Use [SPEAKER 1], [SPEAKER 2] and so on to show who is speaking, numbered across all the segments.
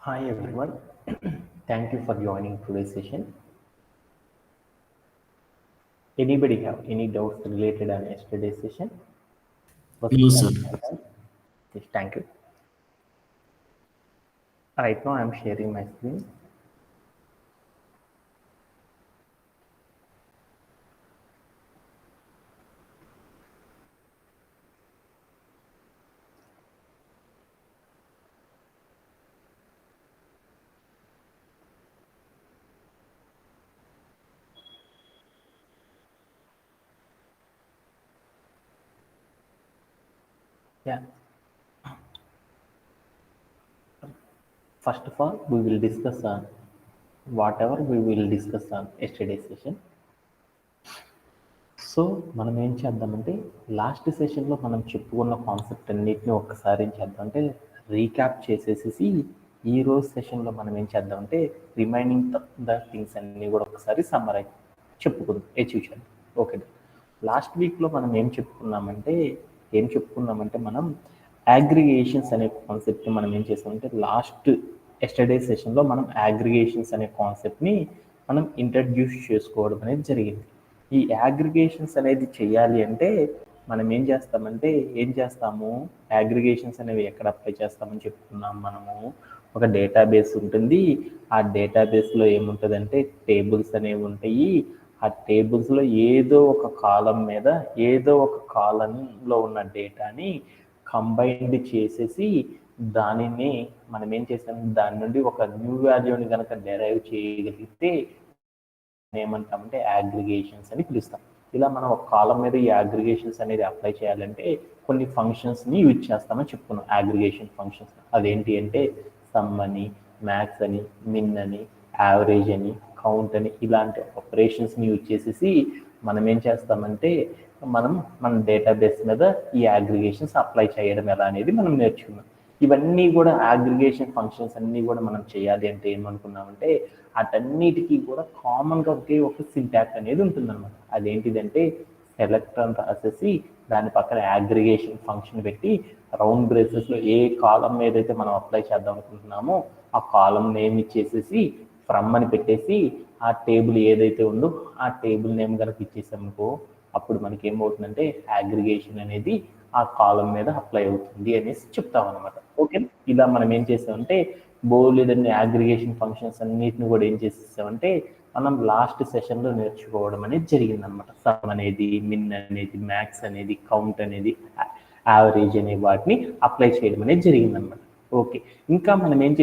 [SPEAKER 1] Hi everyone, thank you for joining today's session. Anybody have any doubts related on yesterday's session?
[SPEAKER 2] No, sir.
[SPEAKER 1] Yes, thank you. Right now I'm sharing my screen. Yeah. First of all, we will discuss on whatever we will discuss on yesterday's session. So మనం ఏం చేద్దామంటే last సెషన్లో మనం చెప్పుకున్న concept అన్నిటిని ఒక్కసారి ఏం చేద్దామంటే రీక్యాప్ చేసేసి ఈ రోజు సెషన్లో మనం ఏం చేద్దామంటే రిమైనింగ్ ద థింగ్స్ అన్నీ కూడా ఒకసారి సమ్మరైజ్ చెప్పుకుందాం అచీవ్ చేద్దాం. ఓకే, లాస్ట్ వీక్లో మనం ఏం చెప్పుకున్నామంటే మనం అగ్రిగేషన్స్ అనే కాన్సెప్ట్ని మనం ఏం చేసామంటే లాస్ట్ ఎస్టర్డే సెషన్లో మనం అగ్రిగేషన్స్ అనే కాన్సెప్ట్ని మనం ఇంట్రడ్యూస్ చేసుకోవడం అనేది జరిగింది. ఈ అగ్రిగేషన్స్ అనేది చేయాలి అంటే మనం ఏం చేస్తాము అగ్రిగేషన్స్ అనేవి ఎక్కడ అప్లై చేస్తామని చెప్పుకున్నాం. మనము ఒక డేటాబేస్ ఉంటుంది, ఆ డేటాబేస్లో ఏముంటుందంటే టేబుల్స్ అనేవి ఉంటాయి. ఆ టేబుల్స్లో ఏదో ఒక కాలం మీద ఏదో ఒక కాలంలో ఉన్న డేటాని కంబైన్డ్ చేసేసి దానిని మనం ఏం చేస్తాం, దాని నుండి ఒక న్యూ వాల్యూని కనుక డెరైవ్ చేయగలిగితే ఏమంటామంటే అగ్రిగేషన్స్ అని పిలుస్తాం. ఇలా మనం ఒక కాలం మీద ఈ అగ్రిగేషన్స్ అనేది అప్లై చేయాలంటే కొన్ని ఫంక్షన్స్ని యూజ్ చేస్తామని చెప్పుకున్నాం. అగ్రిగేషన్ ఫంక్షన్స్ అదేంటి అంటే సమ్ అని, మ్యాక్స్ అని, మిన్ అని, యావరేజ్ అని, కౌంట్ అని ఇలాంటి ఆపరేషన్స్ని యూజ్ చేసేసి మనం ఏం చేస్తామంటే మన డేటాబేస్ మీద ఈ అగ్రిగేషన్స్ అప్లై చేయడం ఎలా అనేది మనం నేర్చుకున్నాం. ఇవన్నీ కూడా అగ్రిగేషన్ ఫంక్షన్స్ అన్నీ కూడా మనం చేయాలి అంటే ఏమనుకున్నామంటే అటన్నిటికీ కూడా కామన్గా ఒకే ఒక సింటాక్స్ అనేది ఉంటుందన్నమాట. అదేంటిదంటే సెలెక్ట్ అని రాసేసి దాని పక్కన అగ్రిగేషన్ ఫంక్షన్ పెట్టి రౌండ్ బ్రేసెస్లో ఏ కాలం ఏదైతే మనం అప్లై చేద్దాం అనుకుంటున్నామో ఆ కాలం నేమ్ ఇచ్చేసేసి ఫ్రమ్ అని పెట్టేసి ఆ టేబుల్ ఏదైతే ఉందో ఆ టేబుల్ నేమ్ కనుక ఇచ్చేసామనుకో అప్పుడు మనకి ఏమవుతుందంటే అగ్రిగేషన్ అనేది ఆ కాలం మీద అప్లై అవుతుంది అనేసి చెప్తాం అనమాట. ఓకే, ఇలా మనం ఏం చేసామంటే బోలెడన్ని అగ్రిగేషన్ ఫంక్షన్స్ అన్నిటిని కూడా ఏం చేసేసామంటే మనం లాస్ట్ సెషన్లో నేర్చుకోవడం అనేది జరిగిందనమాట. సమ్ అనేది, మిన్ అనేది, మ్యాక్స్ అనేది, కౌంట్ అనేది, యావరేజ్ అనే వాటిని అప్లై చేయడం అనేది జరిగిందనమాట. ఓకే, ఇంకా మనం ఏం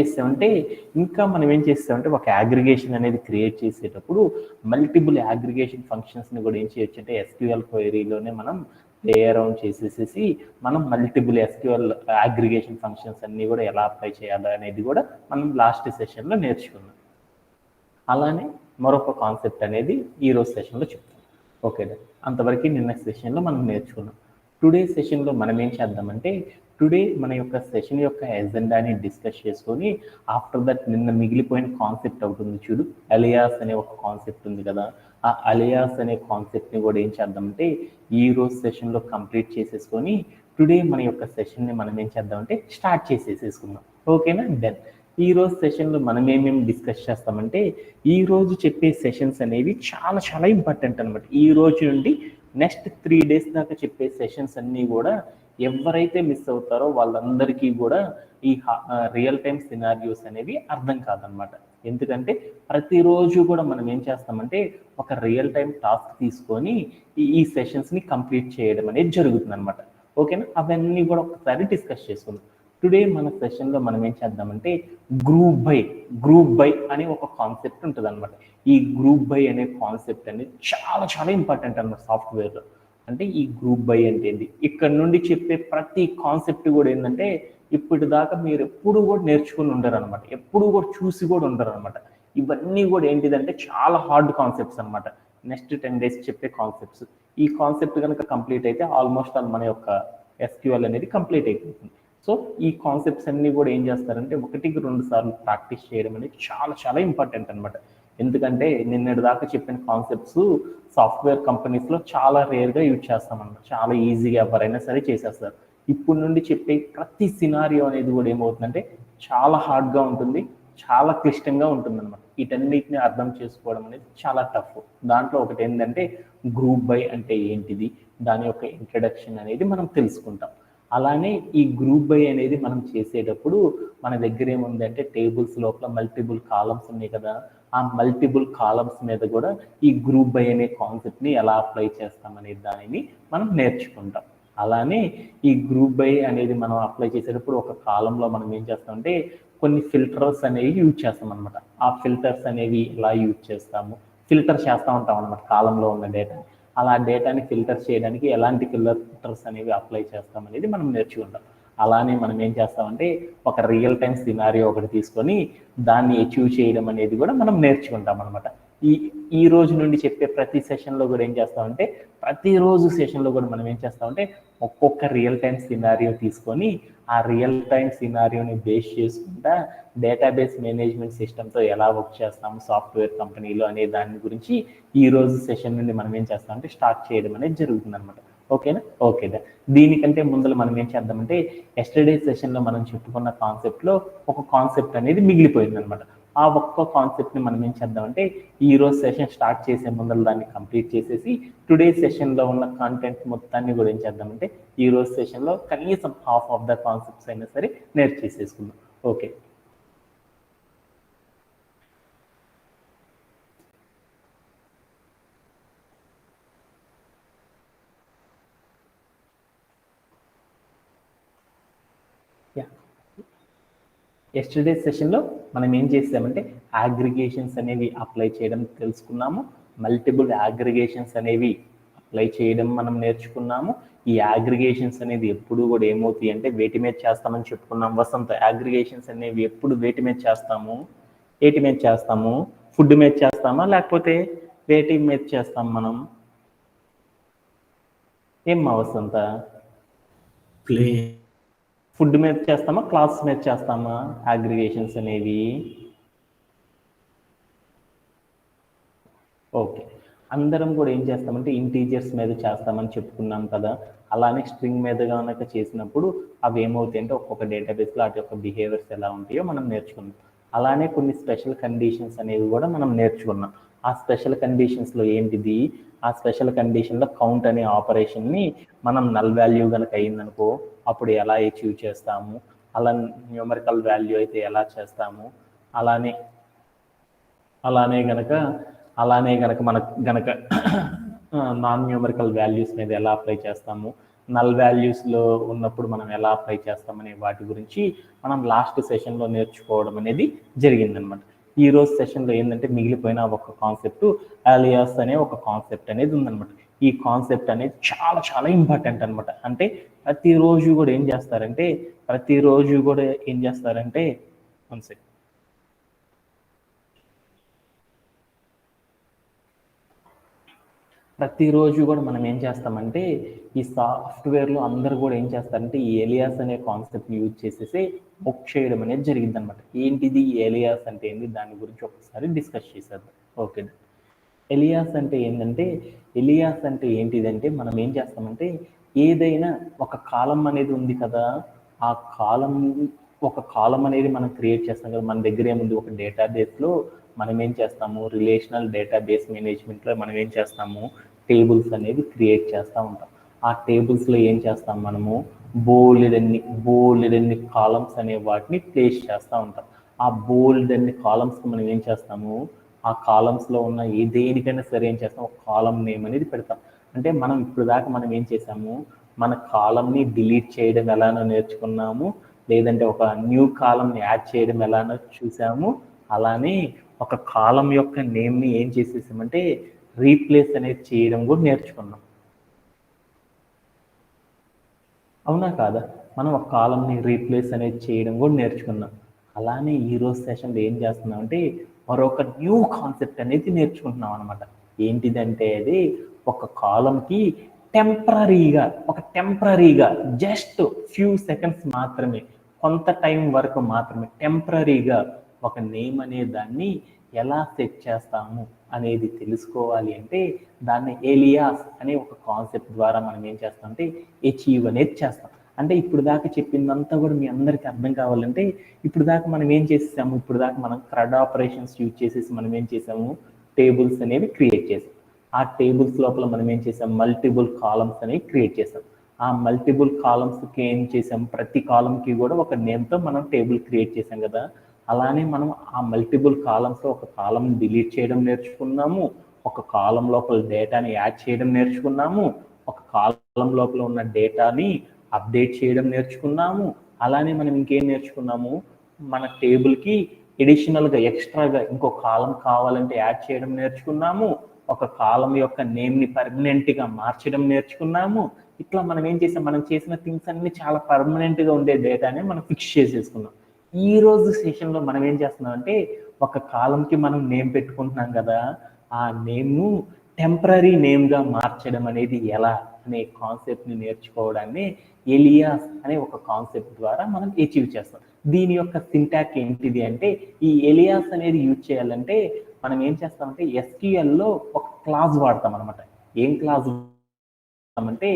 [SPEAKER 1] చేస్తామంటే ఒక అగ్రిగేషన్ అనేది క్రియేట్ చేసేటప్పుడు మల్టిపుల్ అగ్రిగేషన్ ఫంక్షన్స్ని కూడా ఏం చేయొచ్చు అంటే ఎస్క్యూఎల్ క్వైరీలోనే మనం ప్లే అరౌండ్ చేసేసి మనం మల్టిపుల్ ఎస్క్యూఎల్ అగ్రిగేషన్ ఫంక్షన్స్ అన్నీ కూడా ఎలా అప్లై చేయాలి అనేది కూడా మనం లాస్ట్ సెషన్లో నేర్చుకున్నాం. అలానే మరొక కాన్సెప్ట్ అనేది ఈరోజు సెషన్లో చెప్తాం. ఓకే, అంతవరకు నిన్న సెషన్లో మనం నేర్చుకున్నాం. టుడే సెషన్లో మనం ఏం చేద్దామంటే టుడే మన యొక్క సెషన్ యొక్క ఎజెండాని డిస్కస్ చేసుకొని ఆఫ్టర్ దట్ నిన్న మిగిలిపోయిన కాన్సెప్ట్ అవుతుంది చూడు, అలియాస్ అనే ఒక కాన్సెప్ట్ ఉంది కదా, ఆ అలియాస్ అనే కాన్సెప్ట్ని కూడా ఏం చేద్దామంటే ఈ రోజు సెషన్లో కంప్లీట్ చేసేసుకొని టుడే మన యొక్క సెషన్ని మనం ఏం చేద్దామంటే స్టార్ట్ చేసేసుకుందాం. ఓకేనా? డన్. ఈ రోజు సెషన్లో మనం ఏమేమి డిస్కస్ చేస్తామంటే ఈ రోజు చెప్పే సెషన్స్ అనేవి చాలా చాలా ఇంపార్టెంట్ అనమాట. ఈ రోజు నుండి నెక్స్ట్ 3 days దాకా చెప్పే సెషన్స్ అన్నీ కూడా ఎవరైతే మిస్ అవుతారో వాళ్ళందరికీ కూడా ఈ రియల్ టైం సినారియోస్ అనేవి అర్థం కాదనమాట. ఎందుకంటే ప్రతిరోజు కూడా మనం ఏం చేస్తామంటే ఒక రియల్ టైం టాస్క్ తీసుకొని ఈ సెషన్స్ని కంప్లీట్ చేయడం అనేది జరుగుతుంది అనమాట. ఓకేనా? అవన్నీ కూడా ఒకసారి డిస్కస్ చేసుకుందాం. టుడే మన సెషన్లో మనం ఏం చేద్దామంటే గ్రూప్ బై అనే ఒక కాన్సెప్ట్ ఉంటుంది అనమాట. ఈ గ్రూప్ బై అనే కాన్సెప్ట్ అనేది చాలా చాలా ఇంపార్టెంట్ అనమాట సాఫ్ట్వేర్లో. అంటే ఈ గ్రూప్ బై అంటే ఏంటి, ఇక్కడ నుండి చెప్పే ప్రతి కాన్సెప్ట్ కూడా ఏంటంటే ఇప్పటిదాకా మీరు ఎప్పుడు కూడా నేర్చుకుని ఉండరు అనమాట, ఎప్పుడు కూడా చూసి కూడా ఉండరు అనమాట. ఇవన్నీ కూడా ఏంటిదంటే చాలా హార్డ్ కాన్సెప్ట్స్ అనమాట. నెక్స్ట్ 10 days చెప్పే కాన్సెప్ట్స్. ఈ కాన్సెప్ట్ కనుక కంప్లీట్ అయితే ఆల్మోస్ట్ మన యొక్క ఎస్క్యూఎల్ అనేది కంప్లీట్ అయిపోతుంది. సో ఈ కాన్సెప్ట్స్ అన్నీ కూడా ఏం చేస్తారంటే 1-2 సార్లు ప్రాక్టీస్ చేయడం అనేది చాలా చాలా ఇంపార్టెంట్ అనమాట. ఎందుకంటే నిన్నటి దాకా చెప్పిన కాన్సెప్ట్స్ సాఫ్ట్వేర్ కంపెనీస్లో చాలా రేర్గా యూజ్ చేస్తామన్నమాట. చాలా ఈజీగా ఎవరైనా సరే చేసేస్తారు. ఇప్పుడు నుండి చెప్పే ప్రతి సినారియో అనేది కూడా ఏమవుతుందంటే చాలా హార్డ్గా ఉంటుంది, చాలా క్లిష్టంగా ఉంటుంది అనమాట. వీటన్నిటిని అర్థం చేసుకోవడం అనేది చాలా టఫ్. దాంట్లో ఒకటి ఏంటంటే గ్రూప్ బై అంటే ఏంటిది, దాని యొక్క ఇంట్రడక్షన్ అనేది మనం తెలుసుకుంటాం. అలానే ఈ గ్రూప్ బై అనేది మనం చేసేటప్పుడు మన దగ్గర ఏముందంటే టేబుల్స్ లోపల మల్టిపుల్ కాలమ్స్ ఉన్నాయి కదా, ఆ మల్టిపుల్ కాలమ్స్ మీద కూడా ఈ గ్రూప్ బై అనే కాన్సెప్ట్ని ఎలా అప్లై చేస్తాం అనే దానిని మనం నేర్చుకుంటాం. అలానే ఈ గ్రూప్ బై అనేది మనం అప్లై చేసేటప్పుడు ఒక కాలంలో మనం ఏం చేస్తామంటే కొన్ని ఫిల్టర్స్ అనేవి యూజ్ చేస్తాం అనమాట. ఆ ఫిల్టర్స్ అనేవి ఎలా యూజ్ చేస్తాము, ఫిల్టర్ చేస్తూ ఉంటాం అనమాట కాలంలో ఉన్న డేటాని. అలా డేటాని ఫిల్టర్ చేయడానికి ఎలాంటి ఫిల్టర్స్ అనేవి అప్లై చేస్తాం అనేది మనం నేర్చుకుంటాం. అలానే మనం ఏం చేస్తామంటే ఒక రియల్ టైం సినారియో ఒకటి తీసుకొని దాన్ని అచీవ్ చేయడం అనేది కూడా మనం నేర్చుకుంటాం అనమాట. ఈ ఈ రోజు నుండి చెప్పే ప్రతి సెషన్లో కూడా ఏం చేస్తామంటే ప్రతిరోజు సెషన్లో కూడా మనం ఏం చేస్తామంటే ఒక్కొక్క రియల్ టైం సినారియో తీసుకొని ఆ రియల్ టైం సినారియోని బేస్ చేసుకుంటా డేటాబేస్ మేనేజ్మెంట్ సిస్టమ్తో ఎలా వర్క్ చేస్తాము సాఫ్ట్వేర్ కంపెనీలో అనే దాని గురించి ఈ రోజు సెషన్ నుండి మనం ఏం చేస్తామంటే స్టార్ట్ చేయడం అనేది జరుగుతుంది అనమాట. ఓకేనా? ఓకేదా. దీనికంటే ముందర మనం ఏం చేద్దామంటే ఎస్టర్డే సెషన్లో మనం చెప్పుకున్న కాన్సెప్ట్లో ఒక కాన్సెప్ట్ అనేది మిగిలిపోయింది అనమాట. ఆ ఒక్క కాన్సెప్ట్ని మనం ఏం చేద్దామంటే ఈ రోజు సెషన్ స్టార్ట్ చేసే ముందర దాన్ని కంప్లీట్ చేసేసి టుడే సెషన్లో ఉన్న కంటెంట్ మొత్తాన్ని కూడా ఏం చేద్దామంటే ఈ రోజు సెషన్లో కనీసం హాఫ్ ఆఫ్ ద కాన్సెప్ట్స్ అయినా సరే నేర్చేసేసుకుందాం. ఓకే. ఎస్టర్డే సెషన్లో మనం ఏం చేసామంటే అగ్రిగేషన్స్ అనేవి అప్లై చేయడం తెలుసుకున్నాము, మల్టిపుల్ అగ్రిగేషన్స్ అనేవి అప్లై చేయడం మనం నేర్చుకున్నాము. ఈ అగ్రిగేషన్స్ అనేది ఎప్పుడు కూడా ఏమవుతాయి అంటే వేటి మీద చేస్తామని చెప్పుకున్నాం. వసంత అగ్రిగేషన్స్ అనేవి ఎప్పుడు వేటి మీద చేస్తాము, ఏటి మీద చేస్తాము, ఫుడ్ మీద చేస్తామా లేకపోతే వేటి మీద చేస్తాం మనం? ఏమ్మా వసంత?
[SPEAKER 2] ప్లే
[SPEAKER 1] ఫుడ్ మీద చేస్తామా క్లాస్ మీద చేస్తామా అగ్రిగేషన్స్ అనేవి? ఓకే. అందరం కూడా ఏం చేస్తామంటే ఇంటీజర్స్ మీద చేస్తామని చెప్పుకున్నాం కదా. అలానే స్ట్రింగ్ మీద కనుక చేసినప్పుడు అవి ఏమవుతాయి అంటే ఒక్కొక్క డేటాబేస్లో వాటి యొక్క బిహేవియర్స్ ఎలా ఉంటాయో మనం నేర్చుకున్నాం. అలానే కొన్ని స్పెషల్ కండిషన్స్ అనేవి కూడా మనం నేర్చుకున్నాం. ఆ స్పెషల్ కండిషన్స్లో ఏంటిది, ఆ స్పెషల్ కండిషన్లో కౌంట్ అనే ఆపరేషన్ని మనం నల్ వాల్యూ కనుక అయిందనుకో అప్పుడు ఎలా అచీవ్ చేస్తాము, అలా న్యూమరికల్ వాల్యూ అయితే ఎలా చేస్తాము, అలానే గనక మనకు గనక నాన్ న్యూమరికల్ వాల్యూస్ మీద ఎలా అప్లై చేస్తాము, నల్ వాల్యూస్లో ఉన్నప్పుడు మనం ఎలా అప్లై చేస్తామనే వాటి గురించి మనం లాస్ట్ సెషన్లో నేర్చుకోవడం అనేది జరిగిందనమాట. ఈ రోజు సెషన్లో ఏంటంటే మిగిలిపోయిన ఒక కాన్సెప్ట్ అలియాస్ అనే ఒక కాన్సెప్ట్ అనేది ఉందన్నమాట. ఈ కాన్సెప్ట్ అనేది చాలా చాలా ఇంపార్టెంట్ అనమాట. అంటే ప్రతిరోజు కూడా ఏం చేస్తారంటే వన్ సెకండ్, ప్రతిరోజు కూడా మనం ఏం చేస్తామంటే ఈ సాఫ్ట్వేర్లో అందరూ కూడా ఏం చేస్తారంటే ఈ ఏలియాస్ అనే కాన్సెప్ట్ని యూజ్ చేసేసి బుక్ చేయడం అనేది జరిగింది అనమాట. ఏంటిది ఏలియాస్ అంటే ఏంటి, దాని గురించి ఒకసారి డిస్కస్ చేసేద్దాం. ఓకే. ఎలియాస్ అంటే ఏంటిదంటే మనం ఏం చేస్తామంటే ఏదైనా ఒక కాలం అనేది ఉంది కదా, ఆ కాలం అనేది మనం క్రియేట్ చేస్తాం కదా. మన దగ్గర ఏముంది, ఒక డేటాబేస్లో మనం ఏం చేస్తాము, రిలేషనల్ డేటాబేస్ మేనేజ్మెంట్లో మనం ఏం చేస్తాము, టేబుల్స్ అనేవి క్రియేట్ చేస్తూ ఉంటాం. ఆ టేబుల్స్లో ఏం చేస్తాం, మనము బోల్డెన్ని కాలమ్స్ అనే వాటిని ప్లేస్ చేస్తూ ఉంటాం. ఆ బోల్డెన్ని కాలమ్స్కి మనం ఏం చేస్తాము, ఆ కాలమ్స్లో ఉన్న దేనికైనా సరే ఏం చేస్తాం, ఒక కాలం నేమ్ అనేది పెడతాం. అంటే మనం ఇప్పుడు దాకా మనం ఏం చేసాము, మన కాలంని డిలీట్ చేయడం ఎలానో నేర్చుకున్నాము, లేదంటే ఒక న్యూ కాలంని యాడ్ చేయడం ఎలానో చూసాము. అలానే ఒక కాలం యొక్క నేమ్ని ఏం చేసేసామంటే రీప్లేస్ అనేది చేయడం కూడా నేర్చుకున్నాం. అవునా కాదా? మనం ఒక కాలంని రీప్లేస్ అనేది చేయడం కూడా నేర్చుకున్నాం. అలానే ఈరోజు సెషన్లో ఏం చేస్తున్నాం అంటే మరొక న్యూ కాన్సెప్ట్ అనేది నేర్చుకుంటున్నాం అనమాట. ఏంటిదంటే అది ఒక కాలంకి టెంపరరీగా జస్ట్ ఫ్యూ సెకండ్స్ మాత్రమే, కొంత టైం వరకు మాత్రమే టెంపరరీగా ఒక నేమ్ అనే దాన్ని ఎలా సెట్ చేస్తాము అనేది తెలుసుకోవాలి అంటే దాన్ని ఏలియాస్ అనే ఒక కాన్సెప్ట్ ద్వారా మనం ఏం చేస్తామంటే అచీవ్ అనేది చేస్తాం. అంటే ఇప్పుడు దాకా చెప్పిందంతా కూడా మీ అందరికీ అర్థం కావాలంటే ఇప్పుడు దాకా మనం ఏం చేసేసాము, ఇప్పుడు దాకా మనం క్రడ్ ఆపరేషన్స్ యూజ్ చేసేసి మనం ఏం చేసాము, టేబుల్స్ అనేవి క్రియేట్ చేసాం. ఆ టేబుల్స్ లోపల మనం ఏం చేసాం, మల్టిపుల్ కాలమ్స్ అనేవి క్రియేట్ చేసాం. ఆ మల్టిపుల్ కాలమ్స్కి ఏం చేసాం, ప్రతి కాలంకి కూడా ఒక నేమ్తో మనం టేబుల్ క్రియేట్ చేసాం కదా. అలానే మనం ఆ మల్టిపుల్ కాలమ్స్లో ఒక కాలం డిలీట్ చేయడం నేర్చుకున్నాము, ఒక కాలం లోపల డేటాని యాడ్ చేయడం నేర్చుకున్నాము, ఒక కాలం లోపల ఉన్న డేటాని అప్డేట్ చేయడం నేర్చుకున్నాము. అలానే మనం ఇంకేం నేర్చుకున్నాము, మన టేబుల్కి ఎడిషనల్గా ఎక్స్ట్రాగా ఇంకో కాలం కావాలంటే యాడ్ చేయడం నేర్చుకున్నాము, ఒక కాలం యొక్క నేమ్ని పర్మనెంట్గా మార్చడం నేర్చుకున్నాము. ఇట్లా మనం ఏం చేసాం, మనం చేసిన థింగ్స్ అన్ని చాలా పర్మనెంట్గా ఉండే డేటాని మనం ఫిక్స్ చేసేసుకున్నాం. ఈ రోజు సెషన్లో మనం ఏం చేస్తున్నాం అంటే ఒక కాలంకి మనం నేమ్ పెట్టుకుంటున్నాం కదా, ఆ నేమ్ను టెంపరీ నేమ్గా మార్చడం అనేది ఎలా అనే కాన్సెప్ట్ని నేర్చుకోవడాన్ని ఎలియాస్ అనే ఒక కాన్సెప్ట్ ద్వారా మనం అచీవ్ చేస్తాం. దీని యొక్క సింటాక్ ఏంటిది అంటే, ఈ ఎలియాస్ అనేది యూజ్ చేయాలంటే మనం ఏం చేస్తామంటే ఎస్క్యూఎల్లో ఒక క్లాజ్ వాడతాం అనమాట. ఏం క్లాజ్ అంటే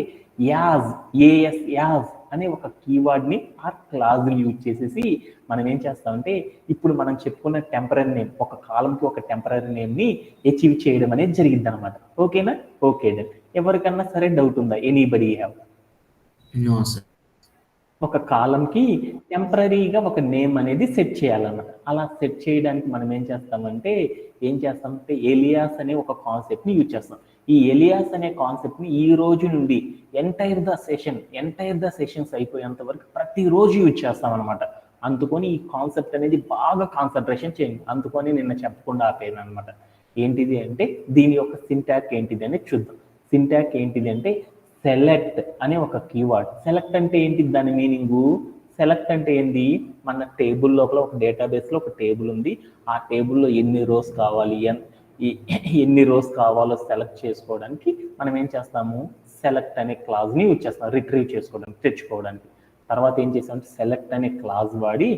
[SPEAKER 1] యాజ్, ఏఎస్ యాజ్ అనే ఒక కీవర్డ్ని ఆ క్లాజ్ని యూజ్ చేసేసి మనం ఏం చేస్తామంటే ఇప్పుడు మనం చెప్పుకున్న టెంపరీ నేమ్, ఒక కాలంకి ఒక టెంపరీ నేమ్ని అచీవ్ చేయడం అనేది జరిగింది అనమాట. ఓకేనా? Okay then. ఎవరికన్నా సరే డౌట్ ఉందా? Anybody have?
[SPEAKER 2] No, sir.
[SPEAKER 1] ఒక కాలంకి టెంపరీగా ఒక నేమ్ అనేది సెట్ చేయాలన్నమాట. అలా సెట్ చేయడానికి మనం ఏం చేస్తామంటే ఎలియాస్ అనే ఒక కాన్సెప్ట్ని యూజ్ చేస్తాం. ఈ ఎలియాస్ అనే కాన్సెప్ట్ని ఈ రోజు నుండి ఎంటైర్ ద సెషన్స్ అయిపోయేంత వరకు ప్రతిరోజు యూజ్ చేస్తాం అనమాట. అందుకొని ఈ కాన్సెప్ట్ అనేది బాగా కాన్సన్ట్రేషన్ చేయండి. అందుకొని నిన్న చెప్పకుండా ఆపేయను అనమాట. ఏంటిది అంటే దీని యొక్క సింటాక్ ఏంటిది అనేది చూద్దాం. సింటాక్ ఏంటిది అంటే సెలెక్ట్ అనే ఒక కీవర్డ్. సెలెక్ట్ అంటే ఏంటి, దాని మీనింగు? సెలెక్ట్ అంటే ఏంటి, మన టేబుల్ లోపల ఒక డేటాబేస్లో ఒక టేబుల్ ఉంది, ఆ టేబుల్లో ఎన్ని రోస్ కావాలి, ఎన్ని రోస్ కావాలో సెలెక్ట్ చేసుకోవడానికి మనం ఏం చేస్తాము, సెలెక్ట్ అనే క్లాజ్ని యూజ్ చేస్తాం, రిట్రీవ్ చేసుకోవడానికి, తెచ్చుకోవడానికి. తర్వాత ఏం చేస్తామంటే సెలెక్ట్ అనే క్లాజ్ వాడి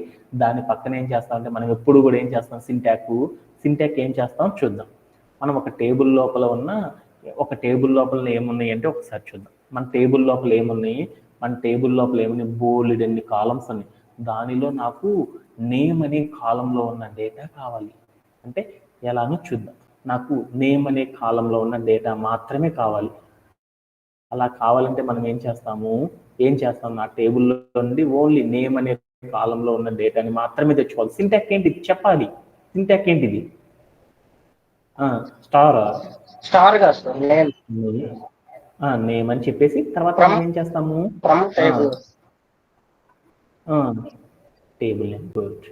[SPEAKER 1] దాని పక్కన ఏం చేస్తామంటే మనం ఎప్పుడు కూడా ఏం చేస్తాం, సింటాక్ ఏం చేస్తాం చూద్దాం. మనం ఒక టేబుల్ లోపల ఏమున్నాయి అంటే ఒకసారి చూద్దాం. మన టేబుల్ లోపల ఏమున్నాయి, బోల్డ్ ఎన్ని కాలమ్స్ ఉన్నాయి. దానిలో నాకు నేమ్ అనే కాలంలో ఉన్న డేటా కావాలి అంటే ఎలానో చూద్దాం. నాకు నేమ్ అనే కాలంలో ఉన్న డేటా మాత్రమే కావాలి. అలా కావాలంటే మనం ఏం చేస్తాం, నా టేబుల్లో నుండి ఓన్లీ నేమ్ అనే కాలంలో ఉన్న డేటాని మాత్రమే తెచ్చుకోవాలి. సింటాక్ ఏంటిది చెప్పాలి. సింటాక్ ఏంటిది?
[SPEAKER 3] స్టార్ కాదు సార్,
[SPEAKER 1] నేమ్ అని చెప్పేసి తర్వాత మనం ఏం చేస్తాము, table name good,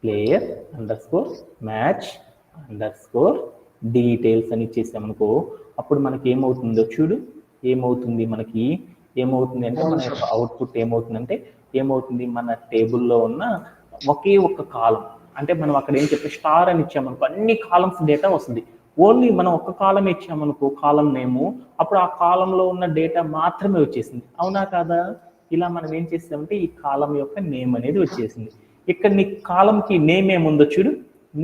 [SPEAKER 1] player underscore match underscore details అని ఇచ్చేసామనుకో, అప్పుడు మనకి ఏమవుతుందో చూడు. ఏమవుతుంది అంటే మన యొక్క అవుట్పుట్ ఏమవుతుంది, మన టేబుల్లో ఉన్న ఒకే ఒక్క కాలం, అంటే మనం అక్కడ ఏం చెప్పి స్టార్ అని ఇచ్చామనుకో అన్ని కాలమ్స్ డేటా వస్తుంది. ఓన్లీ మనం ఒక్క కాలం ఇచ్చామనుకో కాలం నేము, అప్పుడు ఆ కాలంలో ఉన్న డేటా మాత్రమే వచ్చేసింది. అవునా కాదా? ఇలా మనం ఏం చేస్తామంటే ఈ కాలం యొక్క నేమ్ అనేది వచ్చేసింది. ఇక్కడ నీ కాలంకి నేమ్ ఏముందో చూడు.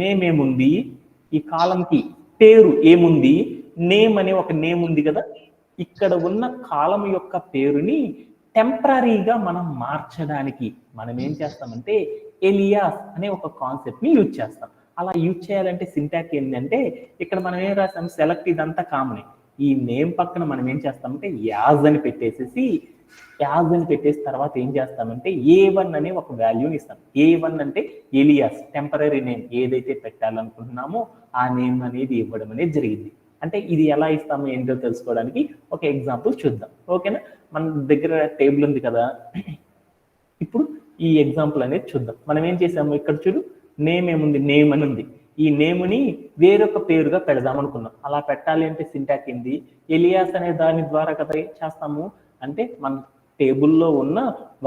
[SPEAKER 1] నేమ్ ఏముంది, ఈ కాలంకి పేరు ఏముంది, నేమ్ అనే ఒక నేమ్ ఉంది కదా. ఇక్కడ ఉన్న కాలం యొక్క పేరుని టెంపరీగా మనం మార్చడానికి మనం ఏం చేస్తామంటే ఎలియాస్ అనే ఒక కాన్సెప్ట్ని యూజ్ చేస్తాం. అలా యూజ్ చేయాలంటే సింటాక్ ఏంటంటే ఇక్కడ మనం ఏం రాసాం, సెలెక్ట్ ఇదంతా కామన్. ఈ నేమ్ పక్కన మనం ఏం చేస్తామంటే యాజ్ అని పెట్టేసి తర్వాత ఏం చేస్తామంటే A1 అనే ఒక వాల్యూని ఇస్తాం. A1 అంటే ఎలియాస్, టెంపరీ నేమ్ ఏదైతే పెట్టాలనుకుంటున్నామో ఆ నేమ్ అనేది ఇవ్వడం అనేది జరిగింది. అంటే ఇది ఎలా ఇస్తామో ఏంటో తెలుసుకోవడానికి ఒక ఎగ్జాంపుల్ చూద్దాం. ఓకేనా? మన దగ్గర టేబుల్ ఉంది కదా, ఇప్పుడు ఈ ఎగ్జాంపుల్ అనేది చూద్దాం. మనం ఏం చేసాము, ఇక్కడ చూడు నేమ్ ఏముంది, నేమ్ అని ఉంది. ఈ నేమ్ని వేరొక పేరుగా పెడదాం అనుకున్నాం. అలా పెట్టాలి అంటే సింటాక్ ఏంది, ఎలియాస్ అనే దాని ద్వారా కదా చేస్తాము. అంటే మన టేబుల్లో ఉన్న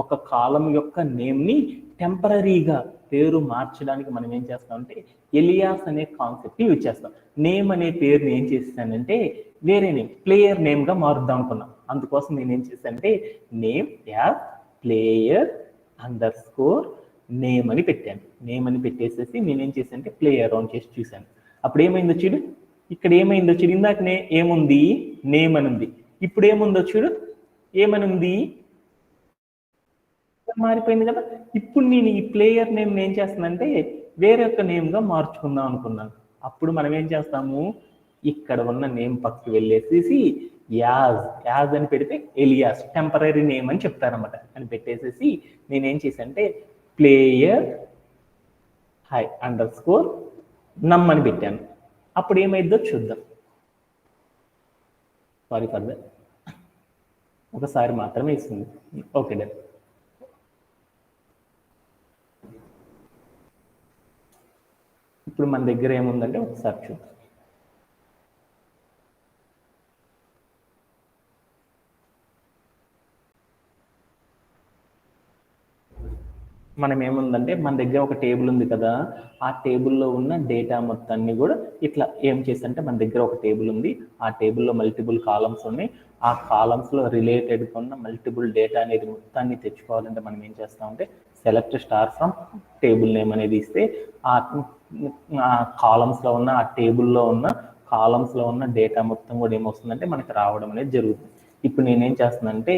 [SPEAKER 1] ఒక కాలం యొక్క నేమ్ని టెంపరీగా పేరు మార్చడానికి మనం ఏం చేస్తామంటే ఎలియాస్ అనే కాన్సెప్ట్ యూజ్ చేస్తాం. నేమ్ అనే పేరుని ఏం చేస్తానంటే వేరే నేమ్, ప్లేయర్ నేమ్గా మారుద్దాం అనుకున్నాం. అందుకోసం నేను ఏం చేశానంటే name as player underscore name అని పెట్టాను. నేమ్ అని పెట్టేసేసి నేనేం చేశానంటే ప్లేయర్ ఆన్ చేసి చూశాను. అప్పుడు ఏమైందో చూడు, ఇక్కడ ఏమైందో చూడు. ఇందాక ఏముంది, నేమ్ అని ఉంది. ఇప్పుడు ఏముందో చూడు, ఏమని ఉంది, మారిపోయింది కదా. ఇప్పుడు నేను ఈ ప్లేయర్ నేమ్ ఏం చేస్తానంటే వేరే ఒక నేమ్గా మార్చుకుందాం అనుకున్నాను. అప్పుడు మనం ఏం చేస్తాము, ఇక్కడ ఉన్న నేమ్ పక్కకి వెళ్ళేసేసి యాజ్ అని పెడితే ఎలియాస్ టెంపరీ నేమ్ అని చెప్తారన్నమాట అని పెట్టేసేసి నేనేం చేశానంటే ప్లేయర్ _ నమ్ అని పెట్టాను. అప్పుడు ఏమైందో చూద్దాం. సారీ ఫర్ దట్, ఒకసారి మాత్రమే ఇస్తుంది. Okay done. ఇప్పుడు మన దగ్గర ఏముందంటే ఒకసారి చూద్దాం. మనం ఏముందంటే మన దగ్గర ఒక టేబుల్ ఉంది కదా, ఆ టేబుల్లో ఉన్న డేటా మొత్తాన్ని కూడా ఇట్లా ఏం చేస్తుంటే మన దగ్గర ఒక టేబుల్ ఉంది, ఆ టేబుల్లో మల్టిపుల్ కాలమ్స్ ఉన్నాయి. ఆ కాలమ్స్లో రిలేటెడ్ ఉన్న మల్టిపుల్ డేటా అనేది మొత్తాన్ని తెచ్చుకోవాలంటే మనం ఏం చేస్తామంటే select star from table name అనేది ఇస్తే ఆ కాలమ్స్లో ఉన్న ఆ టేబుల్లో ఉన్న కాలమ్స్లో ఉన్న డేటా మొత్తం కూడా ఏమొస్తుందంటే మనకి రావడం అనేది జరుగుతుంది. ఇప్పుడు నేనేం చేస్తున్నానంటే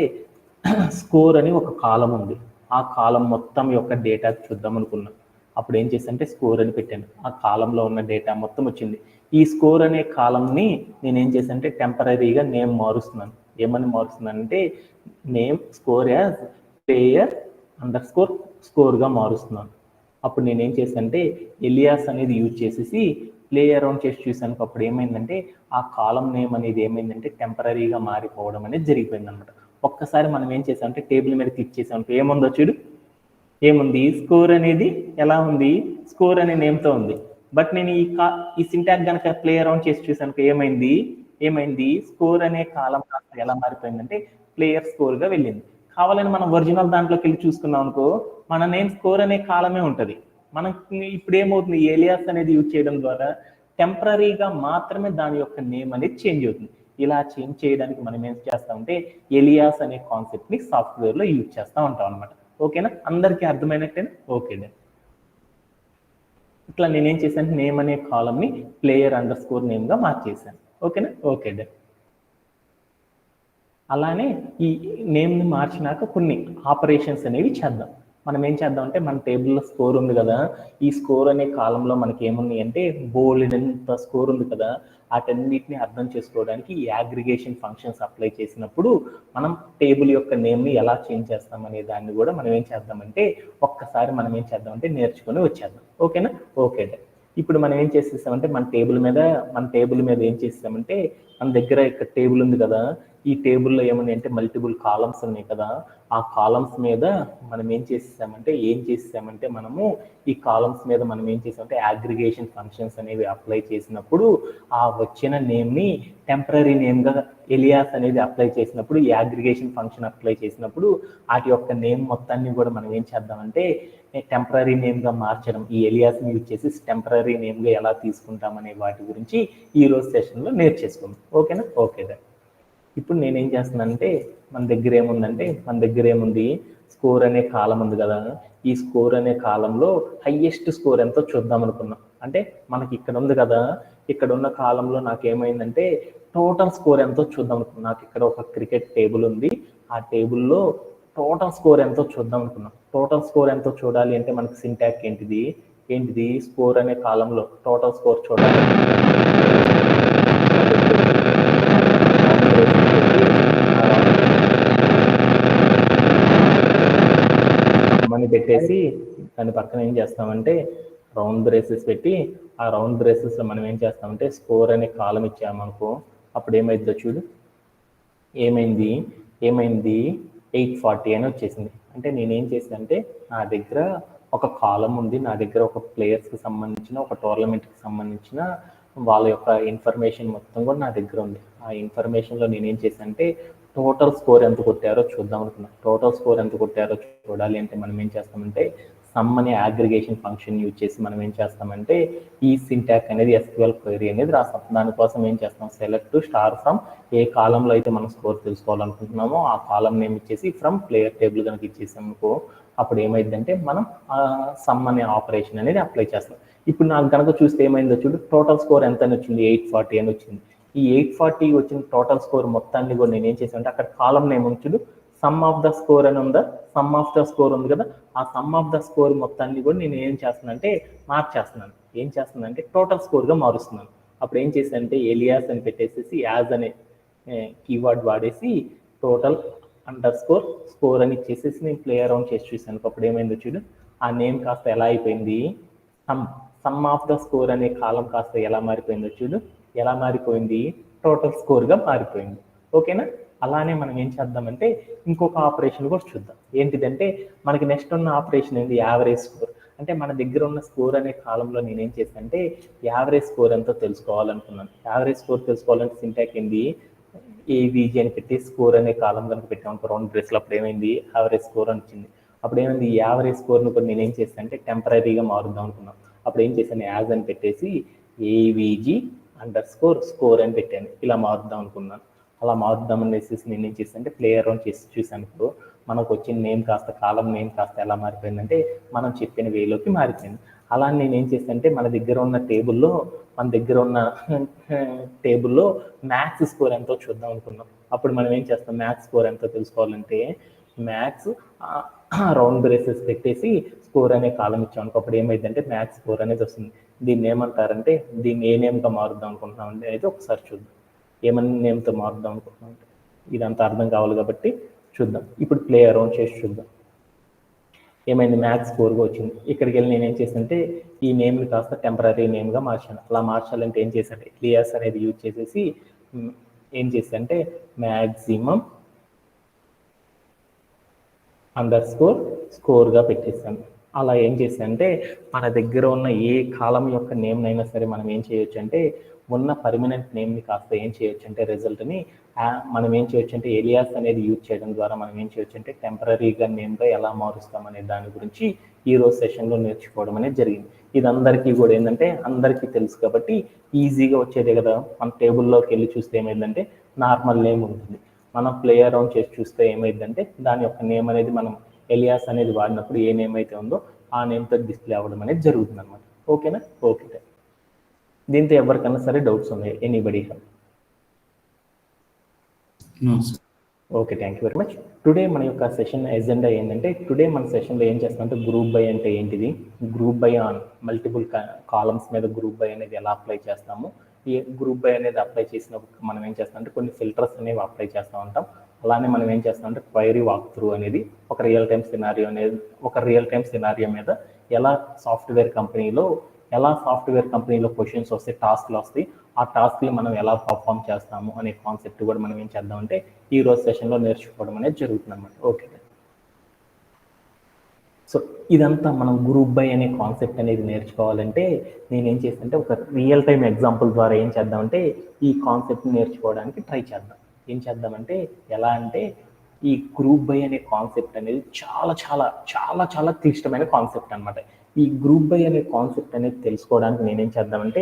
[SPEAKER 1] స్కోర్ అని ఒక కాలం ఉంది, ఆ కాలం మొత్తం యొక్క డేటా చూద్దాం అనుకున్నా. అప్పుడు ఏం చేశానంటే స్కోర్ అని పెట్టాను, ఆ కాలంలో ఉన్న డేటా మొత్తం వచ్చింది. ఈ స్కోర్ అనే కాలంని నేనేం చేశానంటే టెంపరీగా నేమ్ మారుస్తున్నాను. ఏమని మారుస్తున్నానంటే నేమ్ స్కోర్ యాజ్ ప్లేయర్ _ స్కోర్గా మారుస్తున్నాను. అప్పుడు నేనేం చేశానంటే ఎలియాస్ అనేది యూజ్ చేసేసి ప్లే అరౌండ్ చేసి చూసాను. అప్పుడు ఏమైందంటే ఆ కాలం నేమ్ అనేది ఏమైందంటే టెంపరీగా మారిపోవడం అనేది జరిగిపోయింది అనమాట. ఒక్కసారి మనం ఏం చేసామంటే టేబుల్ మీద క్లిక్ చేసామంటే ఏముందో చూడు, ఏముంది స్కోర్ అనేది ఎలా ఉంది, స్కోర్ అనే నేమ్తో ఉంది. బట్ నేను ఈ సింటాక్ కనుక ప్లే అరౌండ్ చేసి చూసాను ఏమైంది స్కోర్ అనే కాలం ఎలా మారిపోయిందంటే ప్లేయర్ స్కోర్గా వెళ్ళింది. కావాలని మనం ఒరిజినల్ దాంట్లోకి వెళ్ళి చూసుకున్నాం అనుకో, మన నేమ్ స్కోర్ అనే కాలమే ఉంటుంది. మనకి ఇప్పుడు ఏమవుతుంది, ఏలియాస్ అనేది యూజ్ చేయడం ద్వారా టెంపరీగా మాత్రమే దాని యొక్క నేమ్ అనేది చేంజ్ అవుతుంది. ఇలా చేంజ్ చేయడానికి మనం ఏం చేస్తామంటే ఎలియాస్ అనే కాన్సెప్ట్ని సాఫ్ట్వేర్లో యూజ్ చేస్తూ ఉంటాం అనమాట. ఓకేనా, అందరికీ అర్థమైనట్టేనా? Okay day. ఇట్లా నేనేం చేశాను, నేమ్ అనే కాలంని ప్లేయర్ _ నేమ్గా మార్చేసాను. ఓకేనా, ఓకే డే. అలానే ఈ నేమ్ని మార్చినాక కొన్ని ఆపరేషన్స్ అనేవి చేద్దాం. మనం ఏం చేద్దాం అంటే మన టేబుల్లో స్కోర్ ఉంది కదా, ఈ స్కోర్ అనే కాలంలో మనకి ఏముంది అంటే బోల్డెంత స్కోర్ ఉంది కదా, వాటన్నిటిని అర్థం చేసుకోవడానికి ఈ అగ్రిగేషన్ ఫంక్షన్స్ అప్లై చేసినప్పుడు మనం టేబుల్ యొక్క నేమ్ని ఎలా చేంజ్ చేస్తామనే దాన్ని కూడా మనం ఏం చేద్దామంటే ఒక్కసారి మనం ఏం చేద్దామంటే నేర్చుకొని వచ్చేద్దాం. ఓకేనా, ఓకే. ఇప్పుడు మనం ఏం చేసేసామంటే మన టేబుల్ మీద ఏం చేసామంటే మన దగ్గర ఇక్కడ టేబుల్ ఉంది కదా, ఈ టేబుల్లో ఏమని అంటే మల్టిపుల్ కాలమ్స్ ఉన్నాయి కదా, ఆ కాలమ్స్ మీద మనం ఏం చేసామంటే మనము ఈ కాలమ్స్ మీద మనం ఏం చేసామంటే అగ్రిగేషన్ ఫంక్షన్స్ అనేవి అప్లై చేసినప్పుడు ఆ వచ్చిన నేమ్ని టెంపరీ నేమ్గా ఎలియాస్ అనేది అప్లై చేసినప్పుడు ఈ అగ్రిగేషన్ ఫంక్షన్ అప్లై చేసినప్పుడు వాటి యొక్క నేమ్ మొత్తాన్ని కూడా మనం ఏం చేద్దామంటే టెంపరీ నేమ్గా మార్చడం, ఈ ఎలియాస్ని యూజ్ చేసి టెంపరీ నేమ్గా ఎలా తీసుకుంటామనే వాటి గురించి ఈరోజు సెషన్లో నేర్చేసుకుందాం. ఓకేనా, ఓకే. ఇప్పుడు నేనేం చేస్తున్నానంటే మన దగ్గర ఏముంది స్కోర్ అనే కాలం ఉంది కదా, ఈ స్కోర్ అనే కాలంలో హైయెస్ట్ స్కోర్ ఎంతో చూద్దాం అనుకున్నాం. అంటే మనకి ఇక్కడ ఉంది కదా, ఇక్కడ ఉన్న కాలంలో నాకు ఏమైందంటే టోటల్ స్కోర్ ఎంతో చూద్దాం అనుకున్నాం. నాకు ఇక్కడ ఒక క్రికెట్ టేబుల్ ఉంది, ఆ టేబుల్లో టోటల్ స్కోర్ ఎంతో చూద్దాం అనుకున్నాం. టోటల్ స్కోర్ ఎంతో చూడాలి అంటే మనకి సింటాక్ ఏంటిది స్కోర్ అనే కాలంలో టోటల్ స్కోర్ చూడాలి మనీ పెట్టేసి దాని పక్కన ఏం చేస్తామంటే రౌండ్ బ్రేసెస్ పెట్టి ఆ రౌండ్ బ్రేసెస్లో మనం ఏం చేస్తామంటే స్కోర్ అనే కాలం ఇచ్చామనుకో, అప్పుడు ఏమైందో చూడు, ఏమైంది 840 అని వచ్చేసింది. అంటే నేనేం చేశానంటే నా దగ్గర ఒక కాలం ఉంది, నా దగ్గర ఒక ప్లేయర్స్కి సంబంధించిన ఒక టోర్నమెంట్కి సంబంధించిన వాళ్ళ యొక్క ఇన్ఫర్మేషన్ మొత్తం కూడా నా దగ్గర ఉంది. ఆ ఇన్ఫర్మేషన్లో నేనేం చేశానంటే టోటల్ స్కోర్ ఎంత కొట్టారో చూద్దాం అనుకున్నా. టోటల్ స్కోర్ ఎంత కొట్టారో చూడాలి అంటే మనం ఏం చేస్తామంటే సమ్ అనే అగ్రిగేషన్ ఫంక్షన్ యూజ్ చేసి మనం ఏం చేస్తామంటే ఈ సింటాక్ అనేది SQL క్వెరీ అనేది రాస్తాం. దానికోసం ఏం చేస్తాం, సెలెక్ట్ స్టార్ ఫ్రమ్ ఏ కాలంలో అయితే మనం స్కోర్ తెలుసుకోవాలనుకుంటున్నామో ఆ కాలం నేమ్ ఇచ్చేసి ఫ్రమ్ ప్లేయర్ టేబుల్ కనుక ఇచ్చేసాం అనుకో, అప్పుడు ఏమైందంటే మనం సమ్ అనే ఆపరేషన్ అనేది అప్లై చేస్తాం. ఇప్పుడు నాకు కనుక చూస్తే ఏమైందో చూడు, టోటల్ స్కోర్ ఎంత అని వచ్చింది, 840 అని వచ్చింది. ఈ 840 వచ్చిన టోటల్ స్కోర్ మొత్తాన్ని కూడా నేను ఏం చేశానంటే అక్కడ కాలం నేమ్ చూడు సమ్ ఆఫ్ ద స్కోర్ అని ఉందా, సమ్ ఆఫ్ ద స్కోర్ ఉంది కదా, ఆ సమ్ ఆఫ్ ద స్కోర్ మొత్తాన్ని కూడా నేను ఏం చేస్తున్నాను అంటే మార్చేస్తున్నాను. ఏం చేస్తున్నాను అంటే టోటల్ స్కోర్గా మారుస్తున్నాను. అప్పుడు ఏం చేశానంటే ఎలియాస్ అని పెట్టేసేసి యాజ్ అనే కీవర్డ్ వాడేసి టోటల్ అండర్ స్కోర్ అని ఇచ్చేసేసి నేను ప్లే అరౌండ్ చేసి చూశాను. అప్పుడు ఏమైందో చూడు, ఆ నేమ్ కాస్త ఎలా అయిపోయింది, సమ్ ఆఫ్ ద స్కోర్ అనే కాలం కాస్త ఎలా మారిపోయిందో చూడు, ఎలా మారిపోయింది, టోటల్ స్కోర్గా మారిపోయింది. ఓకేనా? అలానే మనం ఏం చేద్దామంటే ఇంకొక ఆపరేషన్ కూడా చూద్దాం. ఏంటిదంటే మనకి నెక్స్ట్ ఉన్న ఆపరేషన్ ఏంటి, యావరేజ్ స్కోర్. అంటే మన దగ్గర ఉన్న స్కోర్ అనే కాలంలో నేనేం చేశానంటే యావరేజ్ స్కోర్ ఎంతో తెలుసుకోవాలనుకున్నాను. యావరేజ్ స్కోర్ తెలుసుకోవాలంటే సింటాక్ ఏంది, ఏవిజీ అని పెట్టి స్కోర్ అనే కాలం కనుక పెట్టాము రౌండ్ బ్రేస్లో, అప్పుడు ఏమైంది, యావరేజ్ స్కోర్ అని వచ్చింది. అప్పుడు ఏమైంది, ఈ యావరేజ్ స్కోర్ను కూడా నేనేం చేశాను అంటే టెంపరీగా మారుద్దాం అనుకున్నాను. అప్పుడు ఏం చేశాను, యాజ్ అని పెట్టేసి ఏవిజీ అండర్ స్కోర్ అని పెట్టాను. ఇలా మారుద్దాం అనుకున్నాను. అలా మారుద్దామని వేసేసి నేను ఏం చేశాను అంటే ప్లే అరౌండ్ చేసి చూశాను. ఇప్పుడు మనకు వచ్చిన నేమ్ కాస్త కాలం నేమ్ కాస్త ఎలా మారిపోయిందంటే మనం చెప్పిన వేలోకి మారిపోయింది. అలా నేను ఏం చేశాను అంటే మన దగ్గర ఉన్న టేబుల్లో మ్యాథ్స్ స్కోర్ ఎంతో చూద్దాం అనుకున్నాం. అప్పుడు మనం ఏం చేస్తాం, మ్యాథ్స్ స్కోర్ ఎంతో తెలుసుకోవాలంటే మ్యాథ్స్ రౌండ్ బ్రేసెస్ పెట్టేసి స్కోర్ అనే కాలం ఇచ్చాం అనుకో. అప్పుడు ఏమైందంటే మ్యాథ్స్ స్కోర్ అనేది వస్తుంది. దీన్ని ఏమంటారంటే, దీన్ని ఏ నేమ్గా మారుద్దాం అనుకుంటున్నాం అంటే అయితే ఒకసారి చూద్దాం. ఏమన్నా నేమ్తో మారుద్దాం అనుకుంటున్నాం అంటే ఇదంతా అర్థం కావాలి కాబట్టి చూద్దాం. ఇప్పుడు ప్లే అరౌండ్ చేసి చూద్దాం. ఏమైంది, మ్యాథ్స్ స్కోర్గా వచ్చింది. ఇక్కడికి వెళ్ళి నేను ఏం చేశానంటే ఈ నేమ్ని కాస్త టెంపరీ నేమ్గా మార్చాను. అలా మార్చాలంటే ఏం చేశాను, ఎలియాస్ అనేది యూజ్ చేసేసి ఏం చేశానంటే మ్యాక్సిమం అండర్ స్కోర్గా పెట్టేశాను. అలా ఏం చేశానంటే మన దగ్గర ఉన్న ఏ కాలం యొక్క నేమ్నైనా సరే మనం ఏం చేయొచ్చు అంటే ఉన్న పర్మనెంట్ నేమ్ని కాస్త ఏం చేయొచ్చు అంటే రిజల్ట్ని మనం ఏం చేయొచ్చు అంటే ఎలియాస్ అనేది యూజ్ చేయడం ద్వారా మనం ఏం చేయొచ్చు అంటే టెంపరీగా నేమ్గా ఎలా మారుస్తాం అనే దాని గురించి ఈ రోజు సెషన్లో నేర్చుకోవడం అనేది జరిగింది. ఇది అందరికీ కూడా ఏంటంటే అందరికీ తెలుసు కాబట్టి ఈజీగా వచ్చేదే కదా. మన టేబుల్లోకి వెళ్ళి చూస్తే ఏమైందంటే నార్మల్ నేమ్ ఉంటుంది. మనం ప్లే అరౌండ్ చేసి చూస్తే ఏమైందంటే దాని యొక్క నేమ్ అనేది మనం ఎలియాస్ అనేది వాడినప్పుడు ఏ నేమ్ అయితే ఉందో ఆ నేమ్తో డిస్ప్లే అవ్వడం అనేది జరుగుతుంది అనమాట. ఓకేనా? ఓకే. దీంతో ఎవరికైనా సరే డౌట్స్ ఉన్నాయి? Anybody?
[SPEAKER 2] No, sir.
[SPEAKER 1] Okay, thank you very much. Today మన యొక్క సెషన్ ఎజెండా ఏంటంటే టుడే మన సెషన్లో ఏం చేస్తామంటే గ్రూప్ బై అంటే ఏంటిది, group by on multiple columns మీద గ్రూప్ బై అనేది ఎలా అప్లై చేస్తాము, ఈ గ్రూప్ బై అనేది అప్లై చేసినప్పుడు మనం ఏం చేస్తామంటే కొన్ని ఫిల్టర్స్ అనేవి అప్లై చేస్తూ ఉంటాం. అలానే మనం ఏం చేస్తామంటే క్వైరీ వాక్ త్రూ అనేది ఒక రియల్ టైమ్ సినారియో మీద ఎలా సాఫ్ట్వేర్ కంపెనీలో క్వశ్చన్స్ వస్తాయి, టాస్క్లు వస్తాయి, ఆ టాస్క్లు మనం ఎలా పర్ఫామ్ చేస్తాము అనే కాన్సెప్ట్ కూడా మనం ఏం చేద్దామంటే ఈ రోజు సెషన్లో నేర్చుకోవడం అనేది జరుగుతుంది అన్నమాట. ఓకే. సో ఇదంతా మనం గ్రూప్ బై అనే కాన్సెప్ట్ అనేది నేర్చుకోవాలంటే నేనేం చేస్తానంటే ఒక రియల్ టైం ఎగ్జాంపుల్ ద్వారా ఏం చేద్దామంటే ఈ కాన్సెప్ట్ నేర్చుకోవడానికి ట్రై చేద్దాం. ఏం చేద్దామంటే ఎలా అంటే ఈ గ్రూప్ బై అనే కాన్సెప్ట్ అనేది చాలా చాలా చాలా చాలా క్లిష్టమైన కాన్సెప్ట్ అనమాట. ఈ గ్రూప్ బై అనే కాన్సెప్ట్ అనేది తెలుసుకోవడానికి నేనేం చేద్దామంటే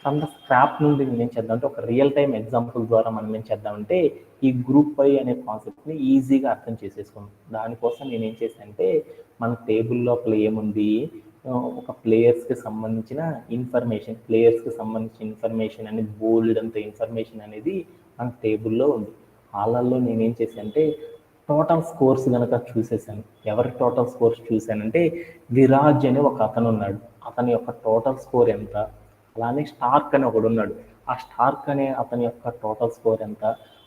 [SPEAKER 1] ఫ్రమ్ ద స్క్రాప్ నుండి నేనేం చేద్దామంటే ఒక రియల్ టైం ఎగ్జాంపుల్ ద్వారా మనం ఏం చేద్దామంటే ఈ గ్రూప్ బై అనే కాన్సెప్ట్ని ఈజీగా అర్థం చేసేసుకున్నాం. దానికోసం నేనేం చేశానంటే మన టేబుల్ లోపల ఏముంది, ఒక ప్లేయర్స్కి సంబంధించిన ఇన్ఫర్మేషన్ అనేది బోల్డ్ అంత ఇన్ఫర్మేషన్ అనేది మన టేబుల్లో ఉంది. వాళ్ళల్లో నేనేం చేశానంటే టోటల్ స్కోర్స్ కనుక చూసేసాను. ఎవరి టోటల్ స్కోర్స్ చూశానంటే విరాజ్ అని ఒక అతను ఉన్నాడు, అతని యొక్క టోటల్ స్కోర్ ఎంత, అలానే స్టార్క్ అని ఒకడు ఉన్నాడు, ఆ స్టార్క్ అనే అతని యొక్క టోటల్ స్కోర్ ఎంత,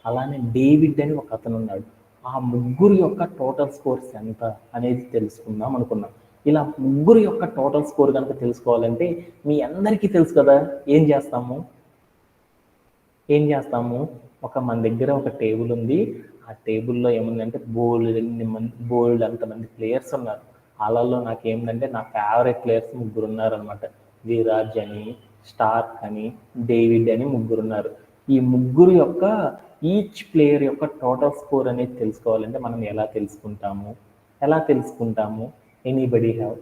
[SPEAKER 1] అలానే డేవిడ్ అని ఒక అతను ఉన్నాడు, ఆ ముగ్గురు యొక్క టోటల్ స్కోర్స్ ఎంత అనేది తెలుసుకుందాం అనుకున్నాం. ఇలా ముగ్గురు యొక్క టోటల్ స్కోర్ కనుక తెలుసుకోవాలంటే మీ అందరికీ తెలుసు కదా ఏం చేస్తాము, మన దగ్గర ఒక టేబుల్ ఉంది. ఆ టేబుల్లో ఏముందంటే బోల్డ్ అంతమంది ప్లేయర్స్ ఉన్నారు. వాళ్ళల్లో నాకేంటంటే నా ఫేవరెట్ ప్లేయర్స్ ముగ్గురు ఉన్నారనమాట. విరాజ్ అని, స్టార్క్ అని, డేవిడ్ అని ముగ్గురు ఉన్నారు. ఈ ముగ్గురు యొక్క ఈచ్ ప్లేయర్ యొక్క టోటల్ స్కోర్ అనేది తెలుసుకోవాలంటే మనం ఎలా తెలుసుకుంటాము? Anybody have?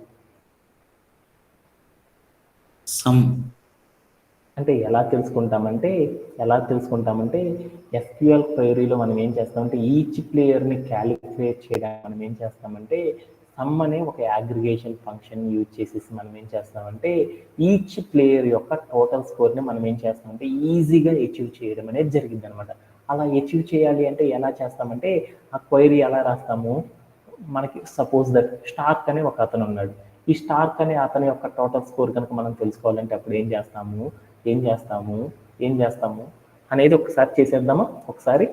[SPEAKER 2] Some.
[SPEAKER 1] అంటే ఎలా తెలుసుకుంటామంటే ఎస్క్యూఎల్ క్వైరీలో మనం ఏం చేస్తామంటే ఈచ్ ప్లేయర్ని క్యాలిక్యులేట్ చేయడానికి మనం ఏం చేస్తామంటే సమ్ అనే ఒక అగ్రిగేషన్ ఫంక్షన్ యూజ్ చేసేసి మనం ఏం చేస్తామంటే ఈచ్ ప్లేయర్ యొక్క టోటల్ స్కోర్ని మనం ఏం చేస్తామంటే ఈజీగా అచీవ్ చేయడం అనేది జరిగింది అనమాట. అలా అచీవ్ చేయాలి అంటే ఎలా చేస్తామంటే ఆ క్వైరీ ఎలా రాస్తాము, మనకి సపోజ్ దట్ స్టార్క్ అనే ఒక అతను ఉన్నాడు. ఈ స్టార్క్ అనే అతని యొక్క టోటల్ స్కోర్ కనుక మనం తెలుసుకోవాలంటే అప్పుడు ఏం చేస్తాము అనేది ఒకసారి చేసేద్దామా ఒకసారి.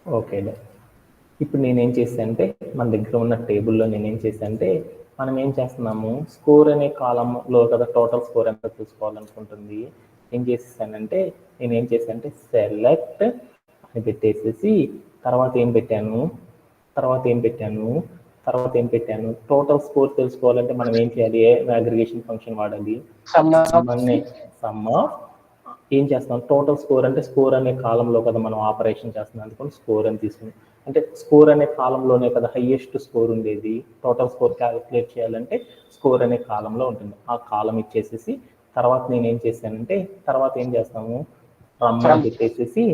[SPEAKER 1] ఓకే, ఇప్పుడు నేనేం చేశానంటే మన దగ్గర ఉన్న టేబుల్లో నేనేం చేశానంటే మనం ఏం చేస్తున్నాము, స్కోర్ అనే కాలంలో కదా టోటల్ స్కోర్ ఎంత చూసుకోవాలనుకుంటుంది. నేనేం చేశానంటే సెలెక్ట్ అని పెట్టేసేసి తర్వాత ఏం పెట్టాను టోటల్ స్కోర్ తెలుసుకోవాలంటే మనం ఏం చేయాలి, అగ్రిగేషన్ ఫంక్షన్ వాడాలి. సమ్ ఆఫ్ ఏం చేస్తాం, టోటల్ స్కోర్ అంటే స్కోర్ అనే కాలంలో కదా మనం ఆపరేషన్ చేస్తున్నాం, అందుకని స్కోర్ అని తీసుకుని, అంటే స్కోర్ అనే కాలంలోనే కదా హైయెస్ట్ స్కోర్ ఉండేది. టోటల్ స్కోర్ క్యాలిక్యులేట్ చేయాలంటే స్కోర్ అనే కాలంలో ఉంటుంది. ఆ కాలం ఇచ్చేసేసి తర్వాత నేనేం చేశానంటే తర్వాత ఏం చేస్తాము, రమ్మని పెట్టేసేసి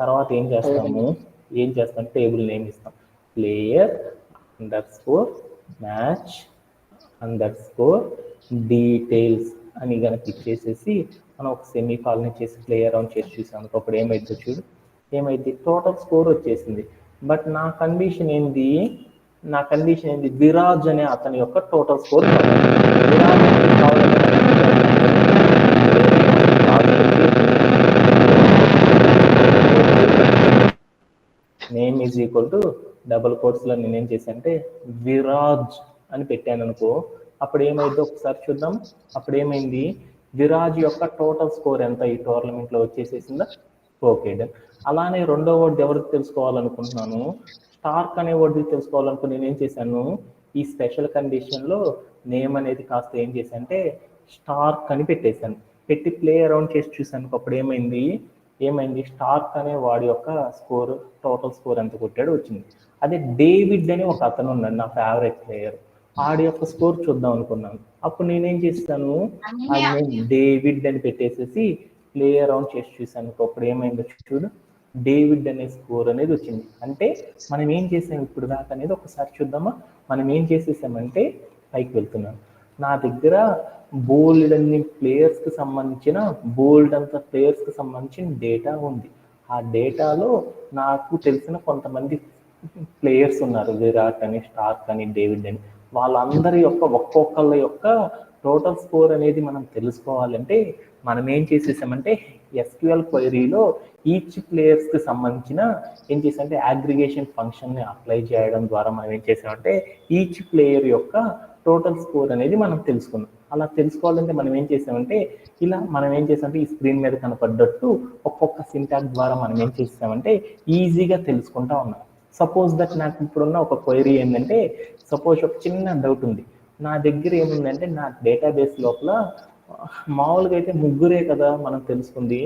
[SPEAKER 1] తర్వాత ఏం చేస్తాం టేబుల్ నేమ్ ఇస్తాం. ప్లేయర్ _match _details అని కనుక ఇచ్చేసేసి మనం ఒక సెమీకాలన్ చేసి ప్లేయర్ రౌండ్ చేసి చూసాం. అప్పుడు ఏమైందో చూడు, ఏమైంది టోటల్ స్కోర్ వచ్చేసింది. బట్ నా కండిషన్ ఏంది, విరాజ్ అనే అతని యొక్క total score. Name is equal to double కోట్స్లో నేనేం చేశానంటే విరాజ్ అని పెట్టాను అనుకో, అప్పుడు ఏమైందో ఒకసారి చూద్దాం. అప్పుడు ఏమైంది, విరాజ్ యొక్క టోటల్ స్కోర్ ఎంత ఈ టోర్నమెంట్లో వచ్చేసేసిందా. Okay done. అలానే రెండో వర్డ్ ఎవరికి తెలుసుకోవాలనుకుంటున్నాను, స్టార్క్ అనే వర్డ్ తెలుసుకోవాలనుకుని నేనేం చేశాను, ఈ స్పెషల్ కండిషన్లో నేమ్ అనేది కాస్త ఏం చేశానంటే స్టార్క్ అని పెట్టేశాను. పెట్టి ప్లే అరౌండ్ చేసి చూసాను. అప్పుడు ఏమైంది స్టార్క్ అనే వాడి యొక్క స్కోర్ టోటల్ స్కోర్ ఎంత కొట్టాడో వచ్చింది. అదే డేవిడ్ అని ఒక అతను ఉన్నాడు నా ఫేవరెట్ ప్లేయర్, ఆడి యొక్క స్కోర్ చూద్దాం అనుకున్నాను. అప్పుడు నేనేం చేస్తాను, డేవిడ్ అని పెట్టేసేసి ప్లే అరౌండ్ చేసి చూసాను. అప్పుడు ఏమైందో చూడు, డేవిడ్ అనే స్కోర్ అనేది వచ్చింది. అంటే మనం ఏం చేసాం ఇప్పుడు దాకా అనేది ఒకసారి చూద్దామా. మనం ఏం చేసేసామంటే పైకి వెళ్తున్నాను, నా దగ్గర బోల్డ్ అన్ని ప్లేయర్స్కి సంబంధించిన డేటా ఉంది. ఆ డేటాలో నాకు తెలిసిన కొంతమంది ప్లేయర్స్ ఉన్నారు, విరాట్ అని, స్టార్క్ అని, డేవిడ్ అని. వాళ్ళందరి యొక్క ఒక్కొక్కళ్ళ యొక్క టోటల్ స్కోర్ అనేది మనం తెలుసుకోవాలంటే మనం ఏం చేసేసామంటే ఎస్క్యూఎల్ క్వైరీలో ఈచ్ ప్లేయర్స్కి సంబంధించిన ఏం చేసామంటే అగ్రిగేషన్ ఫంక్షన్ని అప్లై చేయడం ద్వారా మనం ఏం చేసామంటే ఈచ్ ప్లేయర్ యొక్క టోటల్ స్కోర్ అనేది మనం తెలుసుకున్నాం. అలా తెలుసుకోవాలంటే మనం ఏం చేసామంటే ఈ స్క్రీన్ మీద కనపడ్డట్టు ఒక్కొక్క సింటాక్స్ ద్వారా మనం ఏం చేసామంటే ఈజీగా తెలుసుకుంటా ఉన్నాం. సపోజ్ దట్ నాకు ఇప్పుడున్న ఒక క్వైరీ ఏంటంటే, సపోజ్ ఒక చిన్న డౌట్ ఉంది. నా దగ్గర ఏముందంటే నా డేటాబేస్ లోపల మామూలుగా అయితే ముగ్గురే కదా మనం తెలుసుకుంది,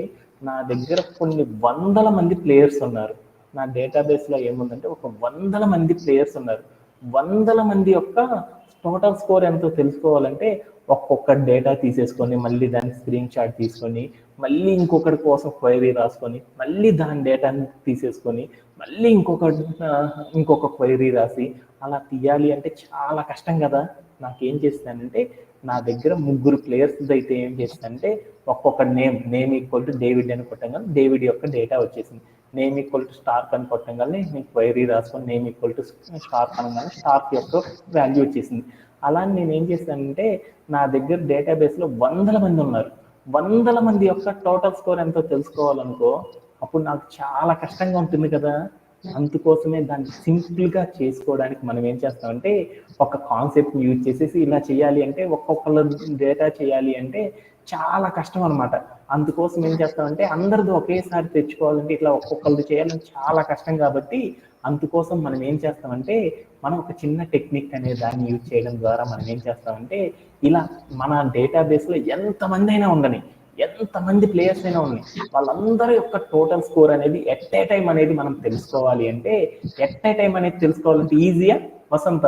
[SPEAKER 1] నా దగ్గర కొన్ని వందల మంది ప్లేయర్స్ ఉన్నారు. నా డేటాబేస్లో ఏముందంటే ఒక 100 మంది ప్లేయర్స్ ఉన్నారు. 100 మంది యొక్క టోటల్ స్కోర్ ఎంతో తెలుసుకోవాలంటే ఒక్కొక్క డేటా తీసేసుకొని మళ్ళీ దాన్ని స్క్రీన్ షాట్ తీసుకొని మళ్ళీ ఇంకొకటి కోసం క్వైరీ రాసుకొని మళ్ళీ దాని డేటాని తీసేసుకొని మళ్ళీ ఇంకొక క్వైరీ రాసి అలా తీయాలి అంటే చాలా కష్టం కదా. నాకేం చేస్తానంటే నా దగ్గర ముగ్గురు ప్లేయర్స్ అయితే ఏం చేస్తానంటే ఒక్కొక్క నేమ్ ఈక్వల్ టు డేవిడ్ అని కొట్టంగానే డేవిడ్ యొక్క డేటా వచ్చేసింది. నేమ్ ఈక్వల్ టు స్టార్క్ అని కొట్టంగానే నేను క్వైరీ రాసుకొని నేమ్ ఈక్వల్ టు స్టార్క్ అనగానే స్టార్క్ యొక్క వాల్యూ వచ్చేసింది. అలా నేను ఏం చేస్తానంటే నా దగ్గర డేటాబేస్లో 100 మంది ఉన్నారు. 100 మంది యొక్క టోటల్ స్కోర్ ఎంతో తెలుసుకోవాలనుకో అప్పుడు నాకు చాలా కష్టంగా ఉంటుంది కదా. అందుకోసమే దాన్ని సింపుల్గా చేసుకోవడానికి మనం ఏం చేస్తామంటే ఒక కాన్సెప్ట్ని యూజ్ చేసేసి ఇలా చేయాలి అంటే ఒక్కొక్కళ్ళ డేటా చేయాలి అంటే చాలా కష్టం అనమాట. అందుకోసం ఏం చేస్తామంటే అందరిది ఒకేసారి తెచ్చుకోవాలంటే ఇట్లా ఒక్కొక్కరిది చేయాలంటే చాలా కష్టం కాబట్టి అందుకోసం మనం ఏం చేస్తామంటే మనం ఒక చిన్న టెక్నిక్ అనే దాన్ని యూజ్ చేయడం ద్వారా మనం ఏం చేస్తామంటే ఇలా మన డేటాబేస్లో ఎంతమంది అయినా ఉండని, ఎంతమంది ప్లేయర్స్ అయినా ఉన్నాయి, వాళ్ళందరి యొక్క టోటల్ స్కోర్ అనేది ఎట్ ఏ టైం అనేది మనం తెలుసుకోవాలి అంటే ఈజీయా వసంత.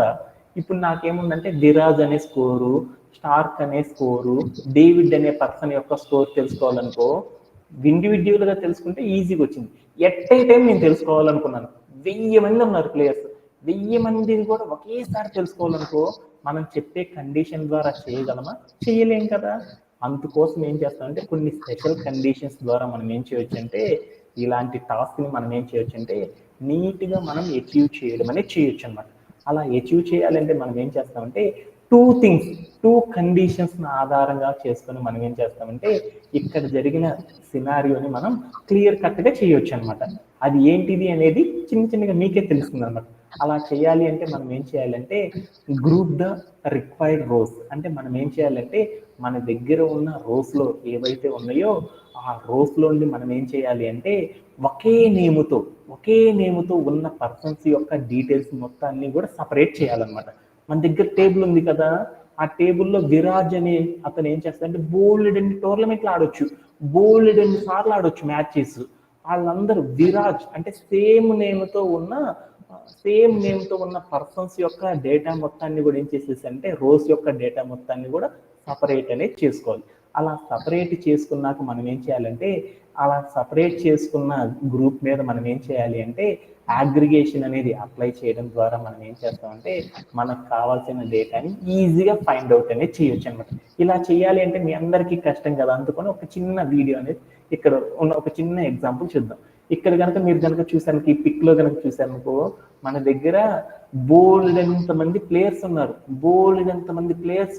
[SPEAKER 1] ఇప్పుడు నాకేముందంటే విరాజ్ అనే స్కోరు, స్టార్క్ అనే స్కోరు, డేవిడ్ అనే పర్సన్ యొక్క స్కోర్ తెలుసుకోవాలనుకో ఇండివిజువల్గా తెలుసుకుంటే ఈజీగా వచ్చింది. ఎట్ ఏ టైం నేను తెలుసుకోవాలనుకున్నాను, 1000 మంది ఉన్నారు ప్లేయర్స్, 1000 మందిని కూడా ఒకేసారి తెలుసుకోవాలనుకో మనం చెప్పే కండిషన్ ద్వారా చేయగలమా? చేయలేం కదా. అందుకోసం ఏం చేస్తామంటే కొన్ని స్పెషల్ కండిషన్స్ ద్వారా మనం ఏం చేయొచ్చు అంటే ఇలాంటి టాస్క్ని మనం ఏం చేయొచ్చు అంటే నీట్గా మనం అచీవ్ చేయడం అనేది చేయొచ్చు అనమాట. అలా అచీవ్ చేయాలంటే మనం ఏం చేస్తామంటే టూ కండిషన్స్ని ఆధారంగా చేసుకొని మనం ఏం చేస్తామంటే ఇక్కడ జరిగిన సినారియోని మనం క్లియర్ కట్గా చేయొచ్చు అనమాట. అది ఏంటిది అనేది చిన్నగా మీకే తెలుస్తుంది అనమాట. అలా చేయాలి అంటే మనం ఏం చేయాలంటే గ్రూప్ ద రిక్వైర్డ్ రోస్. అంటే మనం ఏం చేయాలంటే మన దగ్గర ఉన్న రోస్లో ఏవైతే ఉన్నాయో ఆ రోస్లో నుండి మనం ఏం చేయాలి అంటే ఒకే నేముతో ఉన్న పర్సన్స్ యొక్క డీటెయిల్స్ మొత్తాన్ని కూడా సపరేట్ చేయాలన్నమాట. మన దగ్గర టేబుల్ ఉంది కదా, ఆ టేబుల్లో విరాజ్ అనే అతను ఏం చేస్తాడంటే బోల్డ్ అన్ని టోర్నమెంట్లు ఆడొచ్చు, బోల్డ్ అన్ని సార్లు ఆడొచ్చు మ్యాచెస్. వాళ్ళందరూ విరాజ్ అంటే సేమ్ నేమ్తో ఉన్న పర్సన్స్ యొక్క డేటా మొత్తాన్ని కూడా ఏం చేసేసి అంటే రోస్ యొక్క డేటా మొత్తాన్ని కూడా సపరేట్ అనేది చేసుకోవాలి. అలా సపరేట్ చేసుకున్నాక మనం ఏం చేయాలంటే అలా సపరేట్ చేసుకున్న గ్రూప్ మీద మనం ఏం చేయాలి అంటే అగ్రిగేషన్ అనేది అప్లై చేయడం ద్వారా మనం ఏం చేస్తామంటే మనకు కావాల్సిన డేటాని ఈజీగా ఫైండ్ అవుట్ అనేది చేయొచ్చు అనమాట. ఇలా చేయాలి అంటే మీ అందరికీ కష్టం కదా, అందుకని ఒక చిన్న వీడియో అనేది ఇక్కడ ఉన్న ఒక చిన్న ఎగ్జాంపుల్ చూద్దాం. ఇక్కడ కనుక మీరు కనుక చూసానికి ఈ పిక్ లో కనుక చూసానుకో మన దగ్గర బోల్డ్ ఎంతమంది ప్లేయర్స్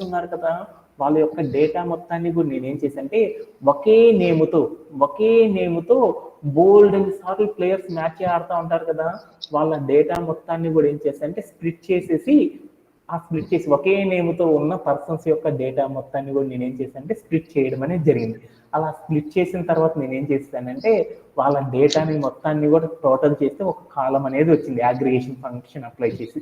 [SPEAKER 1] ఉన్నారు కదా, వాళ్ళ యొక్క డేటా మొత్తాన్ని కూడా నేనేం చేశానంటే ఒకే నేముతో బోల్డ్ ఎన్ని సార్లు ప్లేయర్స్ మ్యాచ్ ఆడుతూ ఉంటారు కదా, వాళ్ళ డేటా మొత్తాన్ని కూడా ఏం చేశానంటే స్ప్లిట్ చేసి ఒకే నేమ్తో ఉన్న పర్సన్స్ యొక్క డేటా మొత్తాన్ని కూడా నేనేం చేశానంటే స్ప్లిట్ చేయడం అనేది జరిగింది. అలా స్ప్లిట్ చేసిన తర్వాత నేనేం చేస్తానంటే వాళ్ళ డేటాని మొత్తాన్ని కూడా టోటల్ చేస్తే ఒక కాలం అనేది వచ్చింది అగ్రిగేషన్ ఫంక్షన్ అప్లై చేసి.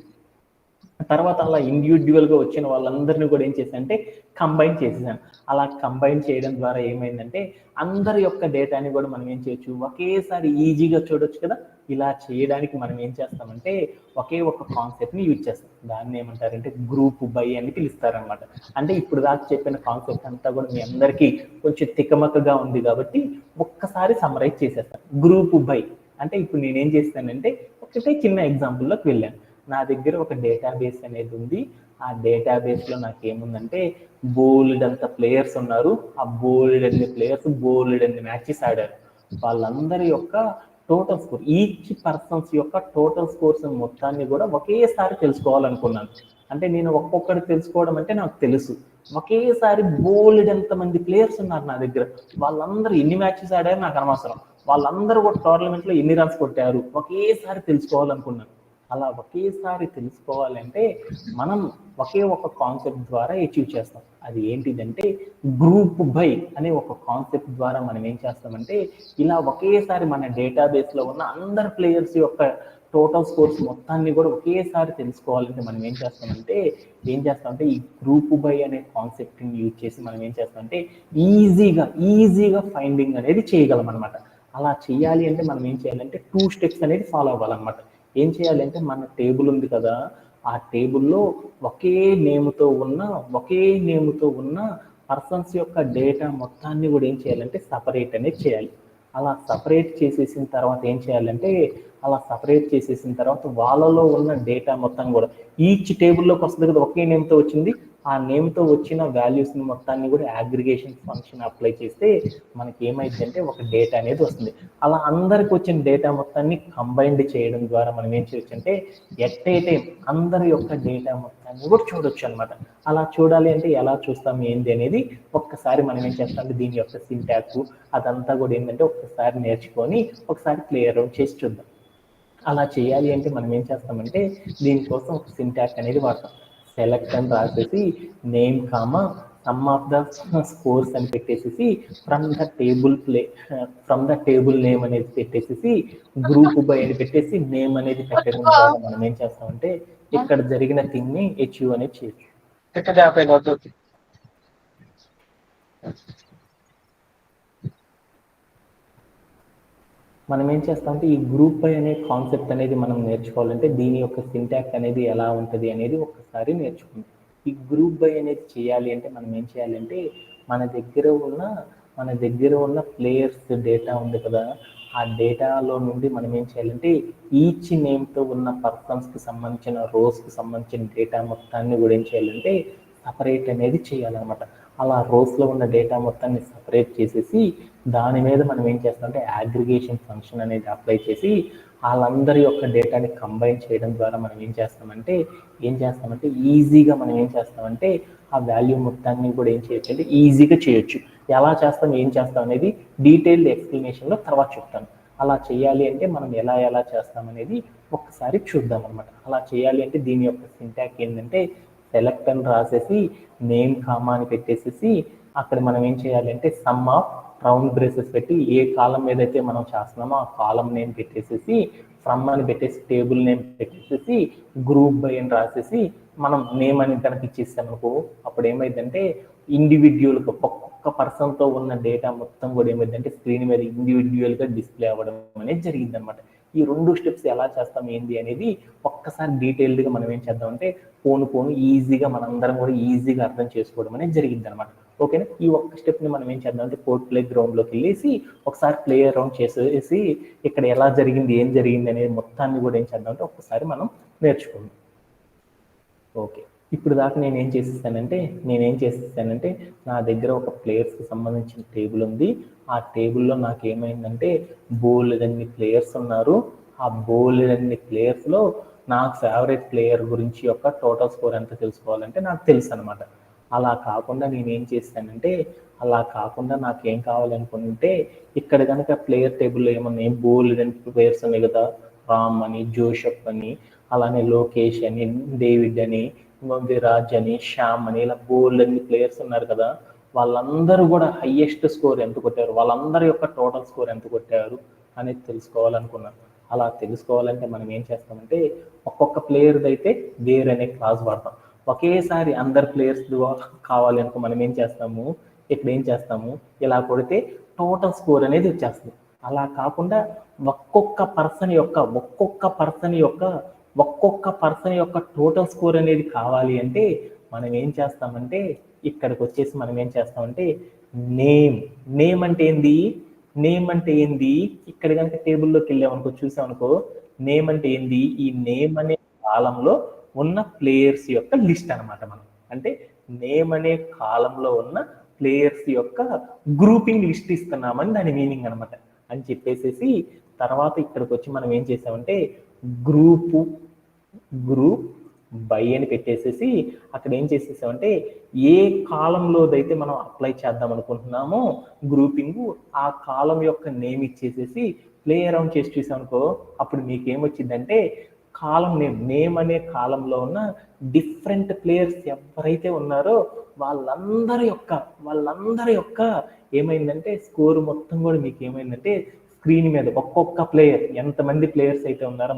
[SPEAKER 1] తర్వాత అలా ఇండివిజువల్గా వచ్చిన వాళ్ళందరినీ కూడా ఏం చేశానంటే కంబైన్ చేసేసాను. అలా కంబైన్ చేయడం ద్వారా ఏమైందంటే అందరి యొక్క డేటాని కూడా మనం ఏం చేయొచ్చు ఒకేసారి ఈజీగా చూడొచ్చు కదా. ఇలా చేయడానికి మనం ఏం చేస్తామంటే ఒకే ఒక కాన్సెప్ట్ని యూజ్ చేస్తాం. దాన్ని ఏమంటారంటే గ్రూప్ బై అని పిలుస్తారనమాట. అంటే ఇప్పుడు దాకా చెప్పిన కాన్సెప్ట్ అంతా కూడా మీ అందరికీ కొంచెం తికమకగా ఉంది కాబట్టి ఒక్కసారి సమ్మరైజ్ చేసేస్తాను. గ్రూప్ బై అంటే ఇప్పుడు నేనేం చేస్తానంటే ఒకటే చిన్న ఎగ్జాంపుల్లోకి వెళ్ళాను. నా దగ్గర ఒక డేటాబేస్ అనేది ఉంది. ఆ డేటాబేస్లో నాకేముందంటే బోల్డ్ అంత ప్లేయర్స్ ఉన్నారు. ఆ బోల్డ్ అన్ని ప్లేయర్స్ బోల్డ్ అన్ని మ్యాచెస్ ఆడారు. వాళ్ళందరి యొక్క టోటల్ స్కోర్, ఈచ్ పర్సన్స్ యొక్క టోటల్ స్కోర్స్ మొత్తాన్ని కూడా ఒకేసారి తెలుసుకోవాలనుకున్నాను. అంటే నేను ఒక్కొక్కటి తెలుసుకోవడం అంటే నాకు తెలుసు. ఒకేసారి బోల్డ్ ఎంతమంది ప్లేయర్స్ ఉన్నారు నా దగ్గర, వాళ్ళందరూ ఎన్ని మ్యాచెస్ ఆడారు నాకు అనవసరం, వాళ్ళందరూ కూడా టోర్నమెంట్లో ఎన్ని రన్స్ కొట్టారు ఒకేసారి తెలుసుకోవాలనుకున్నాను. అలా ఒకేసారి తెలుసుకోవాలంటే మనం ఒకే ఒక కాన్సెప్ట్ ద్వారా అచీవ్ చేస్తాం. అది ఏంటిదంటే గ్రూప్ బై అనే ఒక కాన్సెప్ట్ ద్వారా మనం ఏం చేస్తామంటే ఇలా ఒకేసారి మన డేటాబేస్లో ఉన్న అందరు ప్లేయర్స్ యొక్క టోటల్ స్కోర్స్ మొత్తాన్ని కూడా ఒకేసారి తెలుసుకోవాలంటే మనం ఏం చేస్తామంటే ఈ గ్రూప్ బై అనే కాన్సెప్ట్ని యూజ్ చేసి మనం ఏం చేస్తామంటే ఈజీగా ఫైండింగ్ అనేది చేయగలం అనమాట. అలా చేయాలి అంటే మనం ఏం చేయాలంటే 2 స్టెప్స్ అనేది ఫాలో అవ్వాలన్నమాట. ఏం చేయాలంటే మన టేబుల్ ఉంది కదా, ఆ టేబుల్లో ఒకే నేమ్తో ఉన్న పర్సన్స్ యొక్క డేటా మొత్తాన్ని కూడా ఏం చేయాలంటే సపరేట్ అనేది చేయాలి. అలా సపరేట్ చేసేసిన తర్వాత వాళ్ళలో ఉన్న డేటా మొత్తం కూడా ఈచ్ టేబుల్లోకి వస్తుంది కదా, ఒకే నేమ్తో వచ్చింది. ఆ నేమ్తో వచ్చిన వాల్యూస్ని మొత్తాన్ని కూడా అగ్రిగేషన్ ఫంక్షన్ అప్లై చేస్తే మనకి ఏమైందంటే ఒక డేటా అనేది వస్తుంది. అలా అందరికి వచ్చిన డేటా మొత్తాన్ని కంబైన్డ్ చేయడం ద్వారా మనం ఏం చేయొచ్చు అంటే ఎట్ ఏ టైం అందరి యొక్క డేటా మొత్తాన్ని కూడా చూడొచ్చు అనమాట. అలా చూడాలి అంటే ఎలా చూస్తాం ఏంది అనేది ఒక్కసారి మనం ఏం చేస్తామంటే దీని యొక్క సింటాక్స్ అదంతా కూడా ఏంటంటే ఒక్కసారి నేర్చుకొని ఒకసారి క్లియర్ అవుట్ చేసి చూద్దాం. అలా చేయాలి అంటే మనం ఏం చేస్తామంటే దీనికోసం ఒక సింటాక్స్ అనేది వాడతాం. సెలెక్ట్ అని రాసేసి name comma some of the scores అని పెట్టేసి ఫ్రమ్ ద టేబుల్ నేమ్ అనేది పెట్టేసి గ్రూప్ బై అని పెట్టేసి నేమ్ అనేది పెట్టడం ద్వారా మనం ఏం చేస్తామంటే ఇక్కడ జరిగిన థింగ్ ని అచీవ్ అనేది చేయొచ్చు. మనం ఏం చేస్తామంటే ఈ గ్రూప్ బై అనే కాన్సెప్ట్ అనేది మనం నేర్చుకోవాలంటే దీని యొక్క సింటాక్స్ అనేది ఎలా ఉంటుంది అనేది ఒక్కసారి నేర్చుకుందాం. ఈ గ్రూప్ బై అనేది చేయాలి అంటే మనం ఏం చేయాలంటే మన దగ్గర ఉన్న ప్లేయర్స్ డేటా ఉంది కదా, ఆ డేటాలో నుండి మనం ఏం చేయాలంటే ఈచ్ నేమ్తో ఉన్న పర్సన్స్కి సంబంధించిన రోస్కి సంబంధించిన డేటా మొత్తాన్ని కూడా ఏం చేయాలంటే సపరేట్ అనేది చేయాలన్నమాట. అలా రోస్లో ఉన్న డేటా మొత్తాన్ని సపరేట్ చేసేసి దాని మీద మనం ఏం చేస్తామంటే అగ్రిగేషన్ ఫంక్షన్ అనేది అప్లై చేసి వాళ్ళందరి యొక్క డేటాని కంబైన్ చేయడం ద్వారా మనం ఏం చేస్తామంటే ఈజీగా మనం ఏం చేస్తామంటే ఆ వాల్యూ మొత్తాన్ని కూడా ఏం చేయొచ్చు అంటే ఈజీగా చేయొచ్చు. ఎలా చేస్తాం ఏం చేస్తాం అనేది డీటెయిల్డ్ ఎక్స్ప్లెనేషన్లో తర్వాత చెప్తాను. అలా చేయాలి అంటే మనం ఎలా చేస్తాం అనేది ఒక్కసారి చూద్దాం అనమాట. అలా చేయాలి అంటే దీని యొక్క సింటాక్స్ ఏంటంటే సెలెక్ట్ అని రాసేసి నేమ్ కామా అని పెట్టేసేసి అక్కడ మనం ఏం చేయాలి అంటే సమ్ ఆఫ్ రౌండ్ బ్రేసెస్ పెట్టి ఏ కాలం ఏదైతే మనం చేస్తున్నామో ఆ కాలం నేమ్ పెట్టేసేసి ఫ్రమ్ అని పెట్టేసి టేబుల్ నేమ్ పెట్టేసేసి గ్రూప్ బై అని రాసేసి మనం నేమ్ అని కనుక ఇచ్చేస్తాం అనుకో అప్పుడు ఏమైందంటే ఇండివిజువల్గా ఒక్కొక్క పర్సన్తో ఉన్న డేటా మొత్తం కూడా ఏమైందంటే స్క్రీన్ మీద ఇండివిజువల్గా డిస్ప్లే అవ్వడం అనేది జరిగింది అనమాట. ఈ 2 స్టెప్స్ ఎలా చేస్తాం ఏంది అనేది ఒక్కసారి డీటెయిల్డ్గా మనం ఏం చేద్దామంటే పోను ఈజీగా మనందరం కూడా ఈజీగా అర్థం చేసుకోవడం అనేది జరిగింది అనమాట. ఓకేనా? ఈ ఒక్క స్టెప్ని మనం ఏం చేద్దామంటే కోర్ట్ ప్లే గ్రౌండ్లోకి వెళ్ళేసి ఒకసారి ప్లే అరౌండ్ చేసేసి ఇక్కడ ఎలా జరిగింది ఏం జరిగింది అనేది మొత్తాన్ని కూడా ఏం చేద్దామంటే ఒక్కసారి మనం నేర్చుకుందాం. ఓకే, ఇప్పుడు దాకా నేనేం చేసేసానంటే నా దగ్గర ఒక ప్లేయర్స్కి సంబంధించిన టేబుల్ ఉంది. ఆ టేబుల్లో నాకు ఏమైందంటే బోలెడన్ని ప్లేయర్స్ ఉన్నారు. ఆ బోలెడన్ని ప్లేయర్స్లో నాకు ఫేవరెట్ ప్లేయర్ గురించి యొక్క టోటల్ స్కోర్ ఎంత తెలుసుకోవాలంటే నాకు తెలుసు అనమాట. అలా కాకుండా నాకేం కావాలనుకుంటే ఇక్కడ కనుక ప్లేయర్ టేబుల్లో ఏమన్నా బోలెడన్ని ప్లేయర్స్ ఉన్నాయి కదా, రామ్ అని, జోషప్ అని, అలానే లోకేష్ అని, డేవిడ్ అని, విరాజ్ అని, శ్యామ్ అని, ఇలా బోల్డ్ ప్లేయర్స్ ఉన్నారు కదా, వాళ్ళందరూ కూడా హైయెస్ట్ స్కోర్ ఎంత కొట్టారు, వాళ్ళందరి యొక్క టోటల్ స్కోర్ ఎంత కొట్టారు అనేది తెలుసుకోవాలనుకున్నాను. అలా తెలుసుకోవాలంటే మనం ఏం చేస్తామంటే ఒక్కొక్క ప్లేయర్ది అయితే వేర్ అనే క్లాస్ వాడతాం. ఒకేసారి అందరు ప్లేయర్స్ కావాలి అనుకో మనం ఏం చేస్తాము ఇలా కొడితే టోటల్ స్కోర్ అనేది వచ్చేస్తుంది. అలా కాకుండా ఒక్కొక్క పర్సన్ యొక్క టోటల్ స్కోర్ అనేది కావాలి అంటే మనం ఏం చేస్తామంటే ఇక్కడికి వచ్చేసి మనం ఏం చేస్తామంటే నేమ్ అంటే ఏంది ఇక్కడ కనుక టేబుల్లోకి వెళ్ళామనుకో చూసామనుకో నేమ్ అంటే ఏంది, ఈ నేమ్ అనే కాలంలో ఉన్న ప్లేయర్స్ యొక్క లిస్ట్ అనమాట. మనం అంటే నేమ్ అనే కాలంలో ఉన్న ప్లేయర్స్ యొక్క గ్రూపింగ్ లిస్ట్ ఇస్తున్నామని దాని మీనింగ్ అనమాట. అని చెప్పేసేసి తర్వాత ఇక్కడికి వచ్చి మనం ఏం చేసామంటే గ్రూప్ బై అని పెట్టేసేసి అక్కడ ఏం చేసేసామంటే ఏ కాలంలోదైతే మనం అప్లై చేద్దాం అనుకుంటున్నామో గ్రూపింగ్ ఆ కాలం యొక్క నేమ్ ఇచ్చేసేసి ప్లే అరౌండ్ చేసి చూసామనుకో అప్పుడు మీకు ఏమొచ్చిందంటే కాలం నేమ్ అనే కాలంలో ఉన్న డిఫరెంట్ ప్లేయర్స్ ఎవరైతే ఉన్నారో వాళ్ళందరి యొక్క ఏమైందంటే స్కోర్ మొత్తం కూడా మీకు ఏమైందంటే స్క్రీన్ మీద ఒక్కొక్క ప్లేయర్ ఎంతమంది ప్లేయర్స్ అయితే ఉన్నారో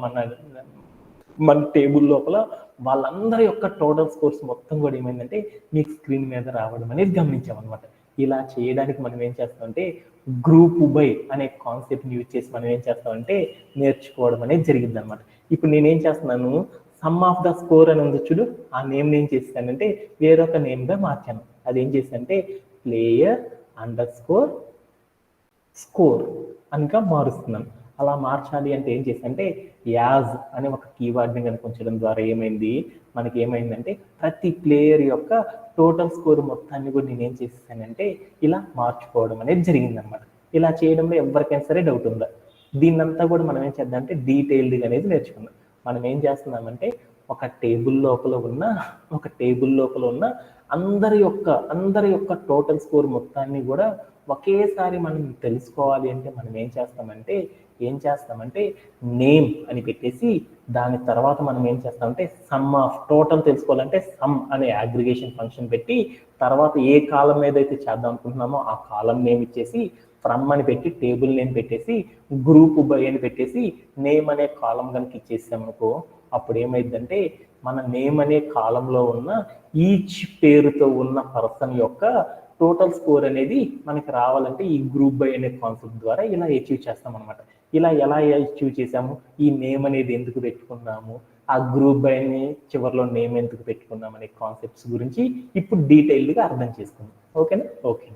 [SPEAKER 1] మన టేబుల్ లోపల వాళ్ళందరి యొక్క టోటల్ స్కోర్స్ మొత్తం కూడా ఏమైందంటే మీకు స్క్రీన్ మీద రావడం అనేది గమనించామన్నమాట. ఇలా చేయడానికి మనం ఏం చేస్తామంటే గ్రూప్ బై అనే కాన్సెప్ట్ని యూజ్ చేసి మనం ఏం చేస్తామంటే నేర్చుకోవడం అనేది జరిగింది అనమాట. ఇప్పుడు నేనేం చేస్తున్నాను, సమ్ ఆఫ్ ద స్కోర్ అని ఉంది చూడు, ఆ నేమ్ ఏం చేస్తానంటే వేరొక నేమ్గా మార్చాను. అదేం చేస్తానంటే ప్లేయర్ _ స్కోర్ అనిగా మారుస్తున్నాను. అలా మార్చాలి అంటే ఏం చేస్తానంటే యాజ్ అనే ఒక కీవర్డ్ని కనుక ఉంచడం ద్వారా ఏమైందంటే ప్రతి ప్లేయర్ యొక్క టోటల్ స్కోర్ మొత్తాన్ని కూడా నేనేం చేసేసానంటే ఇలా మార్చుకోవడం అనేది జరిగిందనమాట. ఇలా చేయడంలో ఎవరికైనా సరే డౌట్ ఉందా? దీన్నంతా కూడా మనం ఏం చేద్దామంటే డీటెయిల్డ్గా అనేది నేర్చుకుందాం. మనం ఏం చేస్తున్నామంటే ఒక టేబుల్ లోపల ఉన్న అందరి యొక్క టోటల్ స్కోర్ మొత్తాన్ని కూడా ఒకేసారి మనం తెలుసుకోవాలి అంటే మనం ఏం చేస్తామంటే నేమ్ అని పెట్టేసి దాని తర్వాత మనం ఏం చేస్తామంటే సమ్ ఆఫ్ టోటల్ తెలుసుకోవాలంటే సమ్ అనే అగ్రిగేషన్ ఫంక్షన్ పెట్టి తర్వాత ఏ కాలం ఏదైతే చేద్దాం అనుకుంటున్నామో ఆ కాలం నేమ్ ఇచ్చేసి ఫ్రమ్ అని పెట్టి టేబుల్ నేమ్ పెట్టేసి గ్రూప్ బై అని పెట్టేసి నేమ్ అనే కాలం కనుక ఇచ్చేసామనుకో అప్పుడు ఏమైందంటే మన నేమ్ అనే కాలంలో ఉన్న ఈచ్ పేరుతో ఉన్న పర్సన్ యొక్క టోటల్ స్కోర్ అనేది మనకి రావాలంటే ఈ గ్రూప్ బై అనే కాన్సెప్ట్ ద్వారా ఇలా అచీవ్ చేస్తాం అనమాట. ఇలా ఎలా అచీవ్ చేసాము, ఈ నేమ్ అనేది ఎందుకు పెట్టుకున్నాము, ఆ గ్రూప్ బై అని చివరిలో నేమ్ ఎందుకు పెట్టుకున్నాం అనే కాన్సెప్ట్స్ గురించి ఇప్పుడు డీటెయిల్డ్గా అర్థం చేసుకుందాం. ఓకే.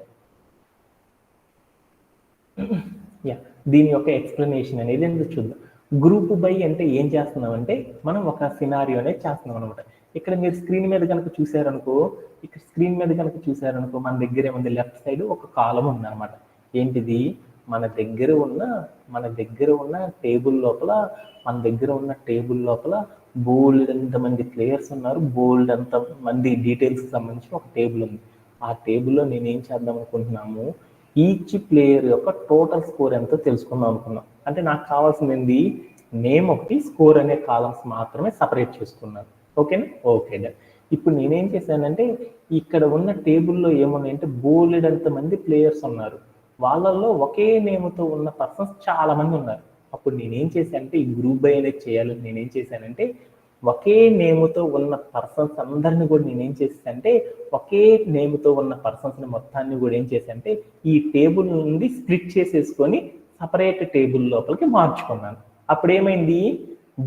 [SPEAKER 1] దీని యొక్క ఎక్స్ప్లెనేషన్ అనేది ఎందుకు చూద్దాం. గ్రూప్ బై అంటే ఏం చేస్తున్నామంటే మనం ఒక సినారియో అనేది చేస్తున్నాం అనమాట. ఇక్కడ మీరు స్క్రీన్ మీద కనుక చూసారనుకో, మన దగ్గర ఏముంది, లెఫ్ట్ సైడ్ ఒక కాలం ఉందన్నమాట. ఏంటిది, మన దగ్గర ఉన్న టేబుల్ లోపల బోల్డ్ అంత మంది ప్లేయర్స్ ఉన్నారు, బోల్డ్ అంత మంది డీటెయిల్స్ సంబంధించిన ఒక టేబుల్ ఉంది. ఆ టేబుల్లో నేను ఏం చేద్దాం అనుకుంటున్నాము, ఈచ్ ప్లేయర్ యొక్క టోటల్ స్కోర్ ఎంతో తెలుసుకుందాం అనుకున్నాం. అంటే నాకు కావాల్సింది నేమ్ ఒకటి, స్కోర్ అనే కాలమ్స్ మాత్రమే సపరేట్ చేసుకున్నాను. ఓకేనా? Okay done. ఇప్పుడు నేనేం చేశానంటే, ఇక్కడ ఉన్న టేబుల్లో ఏమున్నాయంటే బోల్డ్ అంత మంది ప్లేయర్స్ ఉన్నారు, వాళ్ళల్లో ఒకే నేమ్తో ఉన్న పర్సన్స్ చాలా మంది ఉన్నారు. అప్పుడు నేనేం చేశానంటే, ఈ గ్రూప్ బై అనేది చేయాలని నేనేం చేశానంటే, ఒకే నేమ్తో ఉన్న పర్సన్స్ అందరిని కూడా నేనేం చేశానంటే, ఒకే నేమ్తో ఉన్న పర్సన్స్ని మొత్తాన్ని కూడా ఏం చేశానంటే ఈ టేబుల్ నుండి స్ప్లిట్ చేసేసుకొని సపరేట్ టేబుల్ లోపలికి మార్చుకున్నాను. అప్పుడు ఏమైంది,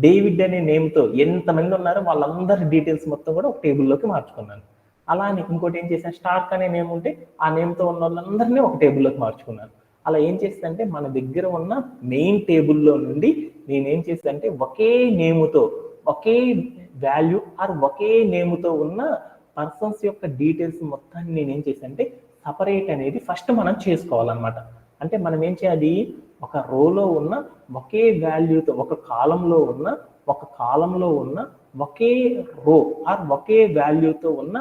[SPEAKER 1] డేవిడ్ అనే నేమ్తో ఎంతమంది ఉన్నారో వాళ్ళందరి డీటెయిల్స్ మొత్తం కూడా ఒక టేబుల్లోకి మార్చుకున్నాను. అలానే ఇంకోటి ఏం చేశాను, స్టార్క్ అనే నేమ్ ఉంటే ఆ నేమ్తో ఉన్న వాళ్ళందరినీ ఒక టేబుల్లోకి మార్చుకున్నాను. అలా ఏం చేస్తానంటే, మన దగ్గర ఉన్న మెయిన్ టేబుల్లో నుండి నేనేం చేస్తానంటే ఒకే నేమ్తో, ఒకే వాల్యూ ఆర్ ఒకే నేమ్తో ఉన్న పర్సన్స్ యొక్క డీటెయిల్స్ మొత్తాన్ని నేనేం చేశానంటే సపరేట్ అనేది ఫస్ట్ మనం చేసుకోవాలన్నమాట. అంటే మనం ఏం చేయాలి, ఒక రోలో ఉన్న ఒకే వాల్యూతో, ఒక కాలంలో ఉన్న ఒకే రో ఆర్ ఒకే వాల్యూతో ఉన్న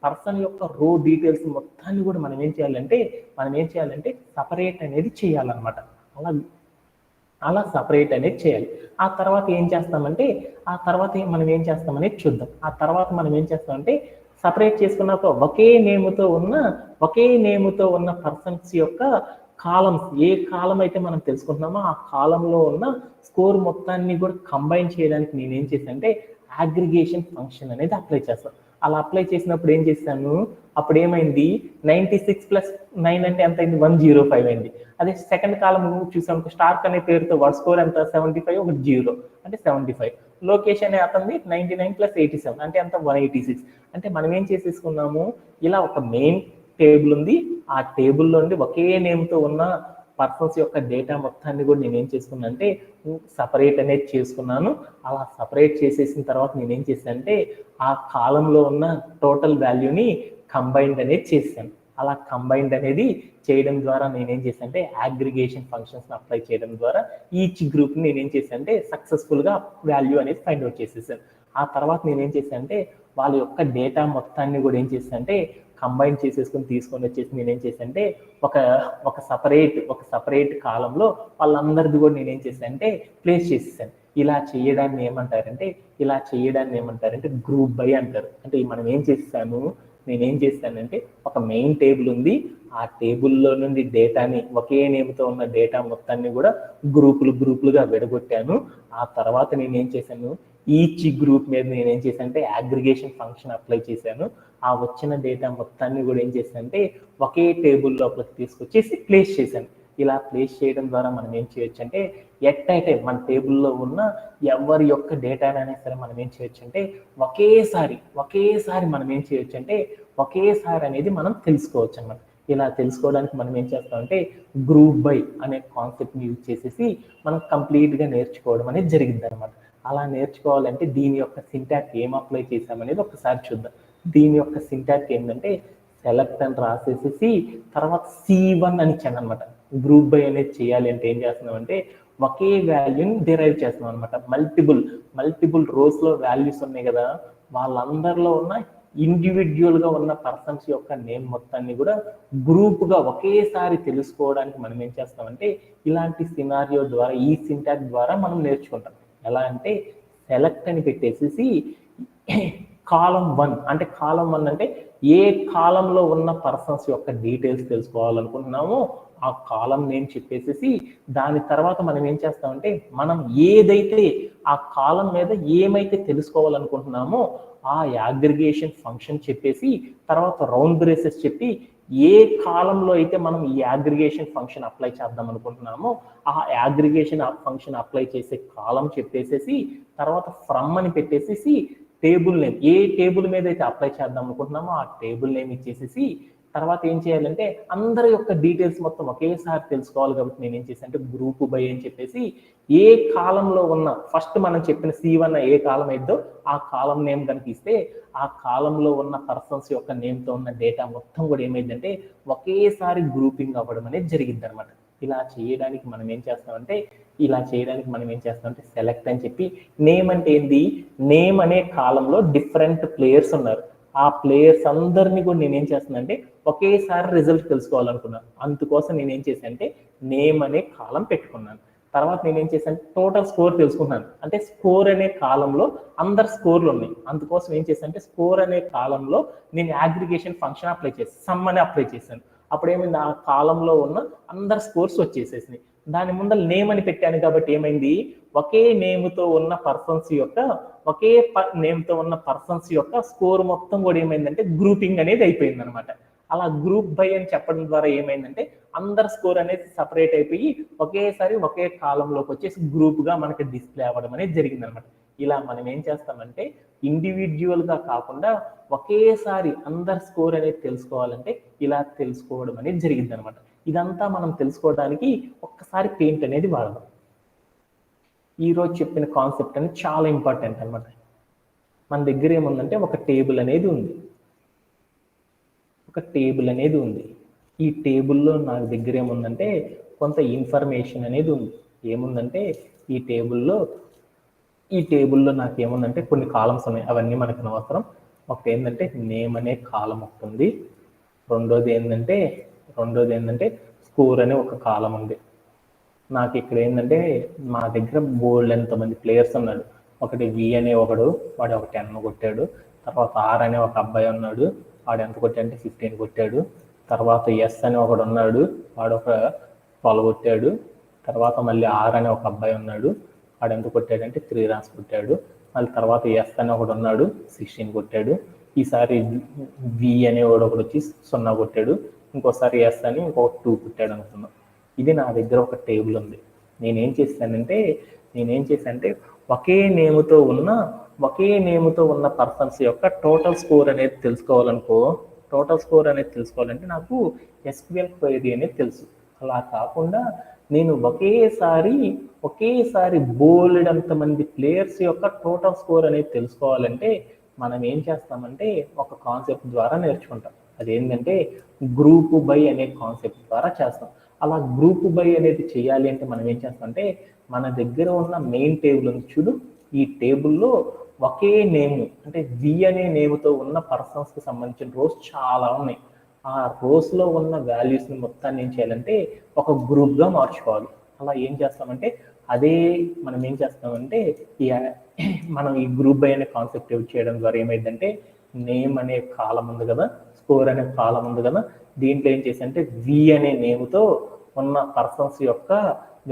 [SPEAKER 1] పర్సన్ యొక్క రో డీటెయిల్స్ మొత్తాన్ని కూడా మనం ఏం చేయాలంటే సపరేట్ అనేది చేయాలన్నమాట. అలా సపరేట్ అనేది చేయాలి. ఆ తర్వాత మనం ఏం చేస్తామనేది చూద్దాం. ఆ తర్వాత మనం ఏం చేస్తామంటే, సపరేట్ చేసుకున్నాక ఒకే నేముతో ఉన్న పర్సన్స్ యొక్క కాలమ్స్, ఏ కాలం అయితే మనం తెలుసుకుంటున్నామో ఆ కాలంలో ఉన్న స్కోర్ మొత్తాన్ని కూడా కంబైన్ చేయడానికి నేనేం చేశానంటే అగ్రిగేషన్ ఫంక్షన్ అనేది అప్లై చేస్తాను. అలా అప్లై చేసినప్పుడు ఏం చేశాను, అప్పుడు ఏమైంది, 96 + 9 అంటే ఎంత అయింది, 105 అయింది. అదే సెకండ్ కాలం చూసాం, స్టార్క్ అనే పేరుతో వాడు స్కోర్ ఎంత, 75, ఒకటి 0 అంటే 75. లోకేష్ అనే అతన్ని 99 + 87 అంటే ఎంత, 186. అంటే మనం ఏం చేసేసుకున్నాము, ఇలా ఒక మెయిన్ టేబుల్ ఉంది, ఆ టేబుల్లో నుండి ఒకే నేమ్తో ఉన్న పర్సన్స్ యొక్క డేటా మొత్తాన్ని కూడా నేను ఏం చేసుకున్నా అంటే సపరేట్ అనేది చేసుకున్నాను. అలా సపరేట్ చేసేసిన తర్వాత నేనేం చేశానంటే ఆ కాలంలో ఉన్న టోటల్ వాల్యూని కంబైన్డ్ అనేది చేశాను. అలా కంబైన్డ్ అనేది చేయడం ద్వారా నేనేం చేశానంటే అగ్రిగేషన్ ఫంక్షన్స్ అప్లై చేయడం ద్వారా ఈచ్ గ్రూప్ని నేనేం చేశానంటే సక్సెస్ఫుల్గా వాల్యూ అనేది ఫైండ్ అవుట్ చేసేసాను. ఆ తర్వాత నేనేం చేశానంటే వాళ్ళ యొక్క డేటా మొత్తాన్ని కూడా ఏం చేశానంటే కంబైన్ చేసేసుకొని తీసుకొని వచ్చేసి నేనేం చేశానంటే ఒక సపరేట్ కాలంలో వాళ్ళందరిది కూడా నేనేం చేశానంటే ప్లేస్ చేసేసాను. ఇలా చేయడాన్ని ఏమంటారంటే గ్రూప్ బై అంటారు. అంటే మనం నేనేం చేస్తానంటే ఒక మెయిన్ టేబుల్ ఉంది, ఆ టేబుల్లో నుండి డేటాని, ఒకే నేమ్తో ఉన్న డేటా మొత్తాన్ని కూడా గ్రూపులుగా విడగొట్టాను. ఆ తర్వాత నేనేం చేశాను, ఈచ్ గ్రూప్ మీద నేనేం చేశానంటే అగ్రిగేషన్ ఫంక్షన్ అప్లై చేశాను. ఆ వచ్చిన డేటా మొత్తాన్ని కూడా ఏం చేశానంటే ఒకే టేబుల్ లోపలికి తీసుకొచ్చేసి ప్లేస్ చేశాను. ఇలా ప్లేస్ చేయడం ద్వారా మనం ఏం చేయొచ్చు అంటే ఎట్టయితే మన టేబుల్లో ఉన్న ఎవరి యొక్క డేటానైనా సరే మనం ఏం చేయొచ్చు అంటే ఒకేసారి మనం ఏం చేయొచ్చు అంటే ఒకేసారి అనేది మనం తెలుసుకోవచ్చు అన్నమాట. ఇలా తెలుసుకోవడానికి మనం ఏం చేస్తామంటే గ్రూప్ బై అనే కాన్సెప్ట్ని యూజ్ చేసేసి మనం కంప్లీట్గా నేర్చుకోవడం అనేది జరిగింది అనమాట. అలా నేర్చుకోవాలంటే దీని యొక్క సింటాక్స్ ఏం అప్లై చేసామనేది ఒకసారి చూద్దాం. దీని యొక్క సింటాక్స్ ఏంటంటే సెలెక్ట్ అని రాసేసేసి తర్వాత C1 అని ఇచ్చాను అనమాట. గ్రూప్ బై అనేది చేయాలి అంటే ఏం చేస్తున్నాం అంటే ఒకే వాల్యూని డిరైవ్ చేస్తున్నాం అనమాట. మల్టిపుల్ రోస్లో వాల్యూస్ ఉన్నాయి కదా, వాళ్ళందరిలో ఉన్న ఇండివిజువల్గా ఉన్న పర్సన్స్ యొక్క నేమ్ మొత్తాన్ని కూడా గ్రూప్గా ఒకేసారి తెలుసుకోవడానికి మనం ఏం చేస్తామంటే ఇలాంటి సినారియో ద్వారా, ఈ సింటాక్స్ ద్వారా మనం నేర్చుకుంటాం. ఎలా అంటే సెలెక్ట్ అని పెట్టేసేసి కాలం 1 అంటే ఏ కాలంలో ఉన్న పర్సన్స్ యొక్క డీటెయిల్స్ తెలుసుకోవాలనుకుంటున్నామో ఆ కాలం నేమ్ చెప్పేసేసి దాని తర్వాత మనం ఏం చేస్తామంటే మనం ఏదైతే ఆ కాలం మీద ఏమైతే తెలుసుకోవాలనుకుంటున్నామో ఆ అగ్రిగేషన్ ఫంక్షన్ చెప్పేసి తర్వాత రౌండ్ బ్రేసెస్ చెప్పి ఏ కాలంలో అయితే మనం ఈ అగ్రిగేషన్ ఫంక్షన్ అప్లై చేద్దాం అనుకుంటున్నామో ఆ అగ్రిగేషన్ ఫంక్షన్ అప్లై చేసే కాలం చెప్పేసేసి తర్వాత ఫ్రమ్ అని పెట్టేసేసి టేబుల్ నేమ్, ఏ టేబుల్ మీద అయితే అప్లై చేద్దాం అనుకుంటున్నామో ఆ టేబుల్ నేమ్ ఇచ్చేసేసి తర్వాత ఏం చేయాలంటే అందరి యొక్క డీటెయిల్స్ మొత్తం ఒకేసారి తెలుసుకోవాలి కాబట్టి నేను ఏం చేశాను అంటే గ్రూప్ బై అని చెప్పేసి ఏ కాలంలో ఉన్న ఫస్ట్ మనం చెప్పిన C1 ఏ కాలం అయిద్దో ఆ కాలం నేమ్ కనుక ఇస్తే ఆ కాలంలో ఉన్న పర్సన్స్ యొక్క నేమ్తో ఉన్న డేటా మొత్తం కూడా ఏమైందంటే ఒకేసారి గ్రూపింగ్ అవ్వడం అనేది జరిగింది అనమాట. ఇలా చేయడానికి మనం ఏం చేస్తామంటే సెలెక్ట్ అని చెప్పి నేమ్ అంటే ఏంది, నేమ్ అనే కాలంలో డిఫరెంట్ ప్లేయర్స్ ఉన్నారు. ఆ ప్లేయర్స్ అందరినీ కూడా నేనేం చేస్తానంటే ఒకేసారి రిజల్ట్ తెలుసుకోవాలనుకున్నాను. అందుకోసం నేనేం చేశానంటే నేమ్ అనే కాలం పెట్టుకున్నాను. తర్వాత నేనేం చేశాను టోటల్ స్కోర్ తెలుసుకున్నాను. అంటే స్కోర్ అనే కాలంలో అందరు స్కోర్లు ఉన్నాయి. అందుకోసం ఏం చేశానంటే స్కోర్ అనే కాలంలో నేను అగ్రిగేషన్ ఫంక్షన్ అప్లై చేశాను, సమ్ అని అప్లై చేశాను. అప్పుడు ఏమైంది, ఆ కాలంలో ఉన్న అందరు స్కోర్స్ వచ్చేసేసినాయి. దాని ముందర నేమ్ అని పెట్టాను కాబట్టి ఏమైంది, ఒకే నేమ్తో ఉన్న పర్సన్స్ యొక్క స్కోర్ మొత్తం కూడా ఏమైందంటే గ్రూపింగ్ అనేది అయిపోయింది అనమాట. అలా గ్రూప్ బై అని చెప్పడం ద్వారా ఏమైందంటే అందరు స్కోర్ అనేది సపరేట్ అయిపోయి ఒకేసారి ఒకే కాలంలోకి వచ్చేసి గ్రూప్గా మనకి డిస్ప్లే అవ్వడం అనేది జరిగింది అనమాట. ఇలా మనం ఏం చేస్తామంటే ఇండివిజువల్గా కాకుండా ఒకేసారి అందరు స్కోర్ అనేది తెలుసుకోవాలంటే ఇలా తెలుసుకోవడం అనేది జరిగింది అనమాట. ఇదంతా మనం తెలుసుకోవడానికి ఒక్కసారి పెయింట్ అనేది వాడదాం. ఈరోజు చెప్పిన కాన్సెప్ట్ అనేది చాలా ఇంపార్టెంట్ అనమాట. మన దగ్గర ఏముందంటే ఒక టేబుల్ అనేది ఉంది. ఈ టేబుల్లో నా దగ్గర ఏముందంటే కొంత ఇన్ఫర్మేషన్ అనేది ఉంది. ఏముందంటే ఈ టేబుల్లో నాకు ఏముందంటే కొన్ని కాలమ్స్ ఉన్నాయి, అవన్నీ మనకు అనవసరం. ఒకటి ఏంటంటే నేమ్ అనే కాలం ఒకటి ఉంది. రెండోది ఏంటంటే స్కోర్ అనే ఒక కాలం ఉంది. నాకు ఇక్కడ ఏంటంటే మా దగ్గర బోల్డ్ ఎంతమంది ప్లేయర్స్ ఉన్నాడు. ఒకటి వి అనే వాడు ఒక 10 కొట్టాడు. తర్వాత ఆర్ అనే ఒక అబ్బాయి ఉన్నాడు, వాడు ఎంత కొట్టాడంటే 15 కొట్టాడు. తర్వాత ఎస్ అనే ఒకడు ఉన్నాడు, వాడు ఒక 12 కొట్టాడు. తర్వాత మళ్ళీ ఆర్ అనే ఒక అబ్బాయి ఉన్నాడు, వాడు ఎంత కొట్టాడంటే 3 రన్స్ కొట్టాడు. మళ్ళీ తర్వాత ఎస్ అనే ఒకడు ఉన్నాడు, 16 కొట్టాడు. ఈసారి వి అనేవాడు ఒకడు వచ్చి 0 కొట్టాడు. ఇంకోసారి ఎస్ అని ఇంకొక 2 కొట్టాడు అనుకున్నాం. ఇది నా దగ్గర ఒక టేబుల్ ఉంది. నేనేం చేశానంటే ఒకే నేమ్తో ఉన్న పర్సన్స్ యొక్క టోటల్ స్కోర్ అనేది తెలుసుకోవాలంటే నాకు SQL క్వెరీ అనేది తెలుసు. అలా కాకుండా నేను ఒకేసారి బోల్డ్ అంతమంది ప్లేయర్స్ యొక్క టోటల్ స్కోర్ అనేది తెలుసుకోవాలంటే మనం ఏం చేస్తామంటే ఒక కాన్సెప్ట్ ద్వారా నేర్చుకుంటాం. అదేంటంటే గ్రూప్ బై అనే కాన్సెప్ట్ ద్వారా చేస్తాం. అలా గ్రూప్ బై అనేది చేయాలి అంటే మనం ఏం చేస్తామంటే మన దగ్గర ఉన్న మెయిన్ టేబుల్ ఉంది చూడు, ఈ టేబుల్లో ఒకే నేమ్ అంటే వి అనే నేమ్తో ఉన్న పర్సన్స్కి సంబంధించిన రోస్ చాలా ఉన్నాయి. ఆ రోస్లో ఉన్న వాల్యూస్ని మొత్తాన్ని ఏం చేయాలంటే ఒక గ్రూప్గా మార్చుకోవాలి. అలా ఏం చేస్తామంటే మనం ఈ గ్రూప్ బై అనే కాన్సెప్ట్ యూజ్ చేయడం ద్వారా ఏమైందంటే నేమ్ అనే కాలం ఉంది కదా, స్కోర్ అనే కాలం ఉంది కదా, దీంట్లో ఏం చేశానంటే వి అనే నేమ్తో ఉన్న పర్సన్స్ యొక్క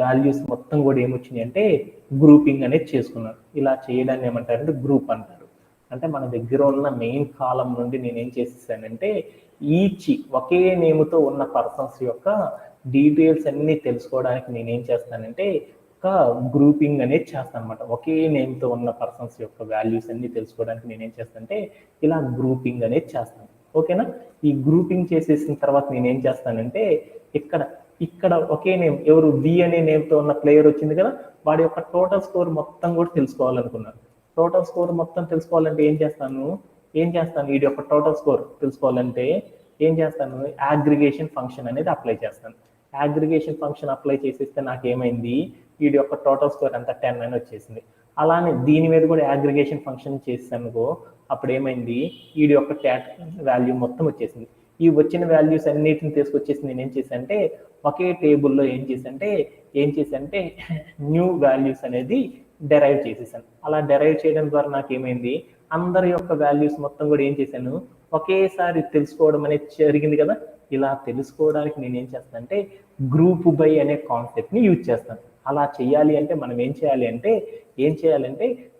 [SPEAKER 1] వాల్యూస్ మొత్తం కూడా ఏమొచ్చినాయి అంటే గ్రూపింగ్ అనేది చేసుకున్నాను. ఇలా చేయడాన్ని ఏమంటారంటే గ్రూప్ అంటారు. అంటే మన దగ్గర ఉన్న మెయిన్ కాలం నుండి నేనేం చేసేసానంటే ఒకే నేమ్తో ఉన్న పర్సన్స్ యొక్క డీటెయిల్స్ అన్ని తెలుసుకోవడానికి నేనేం చేస్తానంటే ఒక గ్రూపింగ్ అనేది చేస్తాను అనమాట. ఒకే నేమ్తో ఉన్న పర్సన్స్ యొక్క వాల్యూస్ అన్ని తెలుసుకోవడానికి నేనేం చేస్తానంటే ఇలా గ్రూపింగ్ అనేది చేస్తాను. ఓకేనా? ఈ గ్రూపింగ్ చేసేసిన తర్వాత నేనేం చేస్తానంటే ఇక్కడ ఒకే నేమ్ ఎవరు వి అనే నేమ్తో ఉన్న ప్లేయర్ వచ్చింది కదా, వాడి యొక్క టోటల్ స్కోర్ మొత్తం కూడా తెలుసుకోవాలనుకున్నాను. టోటల్ స్కోర్ మొత్తం తెలుసుకోవాలంటే ఏం చేస్తాను వీడి యొక్క టోటల్ స్కోర్ తెలుసుకోవాలంటే ఏం చేస్తాను, అగ్రిగేషన్ ఫంక్షన్ అనేది అప్లై చేస్తాను. అగ్రిగేషన్ ఫంక్షన్ అప్లై చేసేస్తే నాకేమైంది, వీడి యొక్క టోటల్ స్కోర్ అంతా 10 అని వచ్చేసింది. అలానే దీని మీద కూడా అగ్రిగేషన్ ఫంక్షన్ చేసానుకో, అప్పుడు ఏమైంది, వీడి యొక్క వాల్యూ మొత్తం వచ్చేసింది. ఈ వచ్చిన వాల్యూస్ అన్నిటిని తీసుకొచ్చేసి నేను ఏం చేశానంటే ఒకే టేబుల్లో ఏం చేశానంటే న్యూ వాల్యూస్ అనేది డెరైవ్ చేసేసాను. అలా డెరైవ్ చేయడం ద్వారా నాకేమైంది, అందరి యొక్క వాల్యూస్ మొత్తం కూడా ఏం చేశాను ఒకేసారి తెలుసుకోవడం అనేది జరిగింది కదా. ఇలా తెలుసుకోవడానికి నేను ఏం చేస్తానంటే గ్రూప్ బై అనే కాన్సెప్ట్ని యూజ్ చేస్తాను. అలా చేయాలి అంటే మనం ఏం చేయాలంటే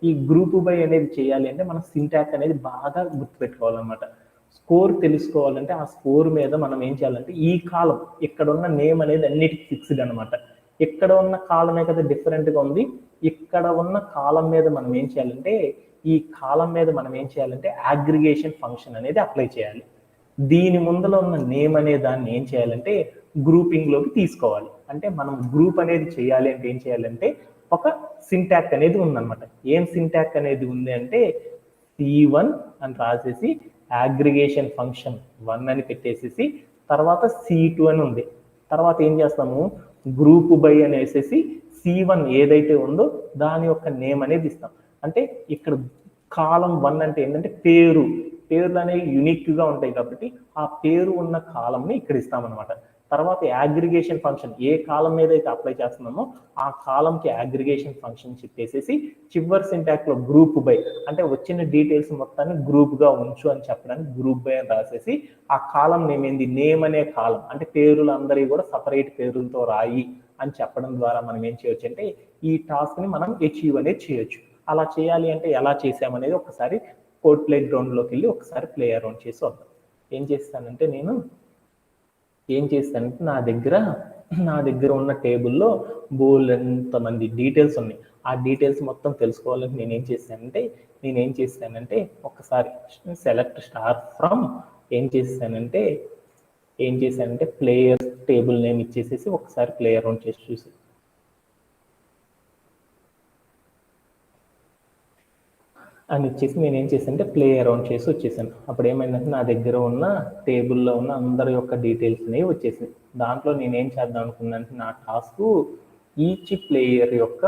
[SPEAKER 1] ఈ గ్రూప్ బై అనేది చేయాలి అంటే మనం సింటాక్స్ అనేది బాగా గుర్తుపెట్టుకోవాలన్నమాట. స్కోర్ తెలుసుకోవాలంటే ఆ స్కోర్ మీద మనం ఏం చేయాలంటే ఈ కాలం ఇక్కడ ఉన్న నేమ్ అనేది అన్నిటికీ ఫిక్స్డ్ అనమాట. ఇక్కడ ఉన్న కాలమే కదా డిఫరెంట్గా ఉంది. ఇక్కడ ఉన్న కాలం మీద మనం ఏం చేయాలంటే అగ్రిగేషన్ ఫంక్షన్ అనేది అప్లై చేయాలి. దీని ముందర ఉన్న నేమ్ అనే దాన్ని ఏం చేయాలంటే గ్రూపింగ్లోకి తీసుకోవాలి. అంటే మనం గ్రూప్ అనేది చేయాలి అంటే ఏం చేయాలంటే ఒక సింటాక్ అనేది ఉందన్నమాట. ఏం సింటాక్ అనేది ఉంది అంటే C1 అని రాసేసి అగ్రిగేషన్ ఫంక్షన్ 1 అని పెట్టేసేసి తర్వాత C2 అని ఉంది. తర్వాత ఏం చేస్తాము, గ్రూప్ బై అని వేసేసి C1 ఏదైతే ఉందో దాని యొక్క నేమ్ అనేది ఇస్తాం. అంటే ఇక్కడ కాలం 1 అంటే ఏంటంటే పేర్లు అనేవి యూనిక్గా ఉంటాయి కాబట్టి ఆ పేరు ఉన్న కాలంని ఇక్కడ ఇస్తామన్నమాట. తర్వాత అగ్రిగేషన్ ఫంక్షన్ ఏ కాలం మీద అయితే అప్లై చేస్తున్నామో ఆ కాలంకి అగ్రిగేషన్ ఫంక్షన్ చెప్పేసేసి చివరి సింటాక్లో గ్రూప్ బై అంటే వచ్చిన డీటెయిల్స్ మొత్తాన్ని గ్రూప్గా ఉంచు అని చెప్పడానికి గ్రూప్ బై అని రాసేసి ఆ కాలం నేమ్ ఏంది, నేమ్ అనే కాలం అంటే పేర్లు అందరివి కూడా సపరేట్ పేర్లతో రాయి అని చెప్పడం ద్వారా మనం ఏం చేయొచ్చు అంటే ఈ టాస్క్ని మనం అచీవ్ అనేది చేయొచ్చు. అలా చేయాలి అంటే ఎలా చేసామనేది ఒకసారి కోడ్ ప్లే గ్రౌండ్లోకి వెళ్ళి ఒకసారి ప్లే అరౌండ్ చేసి వద్దాం. ఏం చేస్తానంటే నా దగ్గర ఉన్న టేబుల్లో బోలెంతమంది డీటెయిల్స్ ఉన్నాయి. ఆ డీటెయిల్స్ మొత్తం తెలుసుకోవాలని నేనేం చేస్తానంటే ఒకసారి సెలెక్ట్ స్టార్ ఫ్రమ్ ఏం చేశానంటే ప్లేయర్ టేబుల్ నేమ్ ఇచ్చేసేసి ఒకసారి ప్లే అరౌండ్ చేసి చూసి అని ఇచ్చేసి నేనేం చేశానంటే ప్లే అరౌండ్ చేసి వచ్చేసాను. అప్పుడు ఏమైందంటే నా దగ్గర ఉన్న టేబుల్లో ఉన్న అందరి యొక్క డీటెయిల్స్ అనేవి వచ్చేసాయి. దాంట్లో నేనేం చేద్దాం అనుకున్నానంటే నా టాస్క్ ఈచ్ ప్లేయర్ యొక్క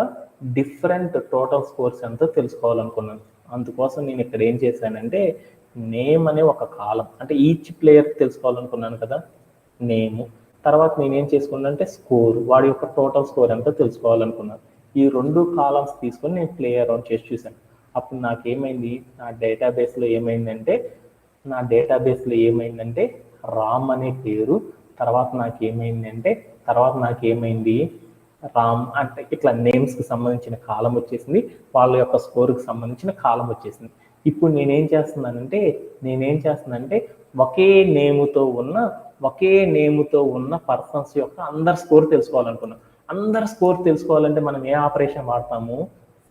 [SPEAKER 1] డిఫరెంట్ టోటల్ స్కోర్స్ ఎంతో తెలుసుకోవాలనుకున్నాను. అందుకోసం నేను ఇక్కడ ఏం చేశానంటే నేమ్ అనే ఒక కాలం అంటే ఈచ్ ప్లేయర్ తెలుసుకోవాలనుకున్నాను కదా నేము. తర్వాత నేనేం చేసుకున్నానంటే స్కోర్, వాడి యొక్క టోటల్ స్కోర్ ఎంతో తెలుసుకోవాలనుకున్నాను. ఈ 2 కాలమ్స్ తీసుకొని నేను ప్లే అరౌండ్ చేసి చూశాను. అప్పుడు నాకేమైంది, నా డేటాబేస్లో ఏమైందంటే రామ్ అనే పేరు, తర్వాత నాకేమైంది రామ్ అంటే ఇట్లా నేమ్స్కి సంబంధించిన కాలం వచ్చేసింది, వాళ్ళ యొక్క స్కోర్కి సంబంధించిన కాలం వచ్చేసింది. ఇప్పుడు నేనేం చేస్తున్నానంటే ఒకే నేముతో ఉన్న పర్సన్స్ యొక్క అందరి స్కోర్ తెలుసుకోవాలనుకున్నాను. అందరి స్కోర్ తెలుసుకోవాలంటే మనం ఏ ఆపరేషన్ వాడతాము,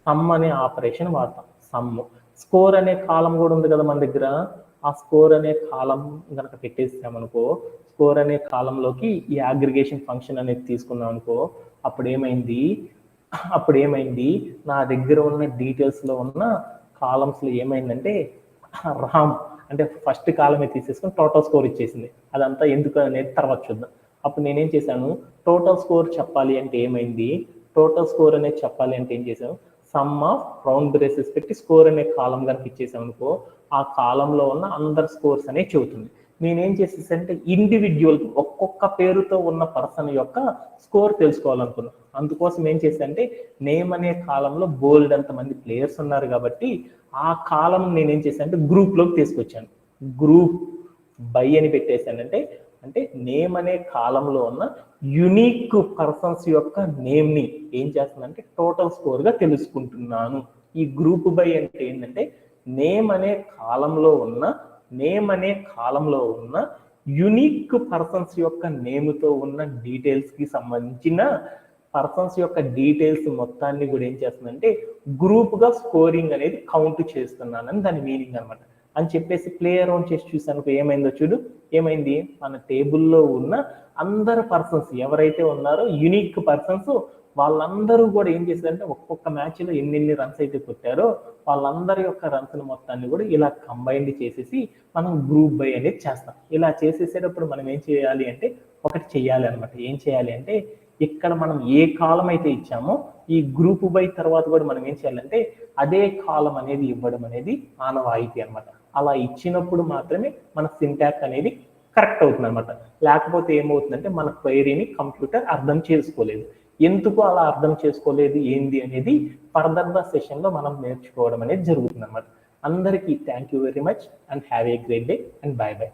[SPEAKER 1] సమ్ అనే ఆపరేషన్ వాడతాం. స్కోర్ అనే కాలం కూడా ఉంది కదా మన దగ్గర. ఆ స్కోర్ అనే కాలం కనుక పెట్టేసామనుకో, స్కోర్ అనే కాలంలోకి ఈ అగ్రిగేషన్ ఫంక్షన్ అనేది తీసుకున్నాం అనుకో, అప్పుడు ఏమైంది నా దగ్గర ఉన్న డీటెయిల్స్లో ఉన్న కాలమ్స్లో ఏమైందంటే రామ్ అంటే ఫస్ట్ కాలమే తీసేసుకొని టోటల్ స్కోర్ ఇచ్చేసింది. అదంతా ఎందుకు అనేది తర్వాత చూద్దాం. అప్పుడు నేనేం చేశాను, టోటల్ స్కోర్ చెప్పాలి అంటే ఏం చేశాను, సమ్ ఆఫ్ రౌండ్ బ్రేసెస్ పెట్టి స్కోర్ అనే కాలం కనుక ఇచ్చేసాం అనుకో, ఆ కాలంలో ఉన్న అందరు స్కోర్స్ అనేవి చెబుతుంది. నేనేం చేసేసంటే ఇండివిజువల్ ఒక్కొక్క పేరుతో ఉన్న పర్సన్ యొక్క స్కోర్ తెలుసుకోవాలనుకున్నాను. అందుకోసం ఏం చేశానంటే నేమ్ అనే కాలంలో బోల్డ్ అంతమంది ప్లేయర్స్ ఉన్నారు కాబట్టి ఆ కాలం నేనేం చేశానంటే గ్రూప్లోకి తీసుకొచ్చాను. గ్రూప్ బై అని పెట్టేశానంటే అంటే నేమ్ అనే కాలంలో ఉన్న యునిక్ పర్సన్స్ యొక్క నేమ్ని ఏం చేస్తుందంటే టోటల్ స్కోర్గా తెలుసుకుంటున్నాను. ఈ గ్రూప్ బై అంటే ఏంటంటే నేమ్ అనే కాలంలో ఉన్న యునిక్ పర్సన్స్ యొక్క నేమ్తో ఉన్న డీటెయిల్స్కి సంబంధించిన పర్సన్స్ యొక్క డీటెయిల్స్ మొత్తాన్ని కూడా ఏం చేస్తుందంటే గ్రూప్గా స్కోరింగ్ అనేది కౌంట్ చేస్తున్నానని దాని మీనింగ్ అనమాట. అని చెప్పేసి ప్లే అరౌండ్ చేసి చూసాను. ఏమైంది మన టేబుల్లో ఉన్న అందరు పర్సన్స్ ఎవరైతే ఉన్నారో యునిక్ పర్సన్స్ వాళ్ళందరూ కూడా ఏం చేశారంటే ఒక్కొక్క మ్యాచ్లో ఎన్ని రన్స్ అయితే కొట్టారో వాళ్ళందరి యొక్క రన్స్ మొత్తాన్ని కూడా ఇలా కంబైండ్ చేసేసి మనం గ్రూప్ బై అనేది చేస్తాం. ఇలా చేసేసేటప్పుడు మనం ఏం చేయాలి అంటే ఒకటి చేయాలి అనమాట. ఏం చేయాలి అంటే ఇక్కడ మనం ఏ కాలం అయితే ఇచ్చామో ఈ గ్రూప్ బై తర్వాత కూడా మనం ఏం చేయాలంటే అదే కాలం అనేది ఇవ్వడం అనేది ఆనవాయితీ అనమాట. అలా ఇచ్చినప్పుడు మాత్రమే మన సింటాక్స్ అనేది కరెక్ట్ అవుతుంది అనమాట. లేకపోతే ఏమవుతుందంటే మన క్వైరీని కంప్యూటర్ అర్థం చేసుకోలేదు. ఎందుకు అలా అర్థం చేసుకోలేదు ఏంది అనేది ఫర్దర్ సెషన్లో మనం నేర్చుకోవడం అనేది జరుగుతుంది అనమాట. అందరికీ thank you very much and have a great day and by by.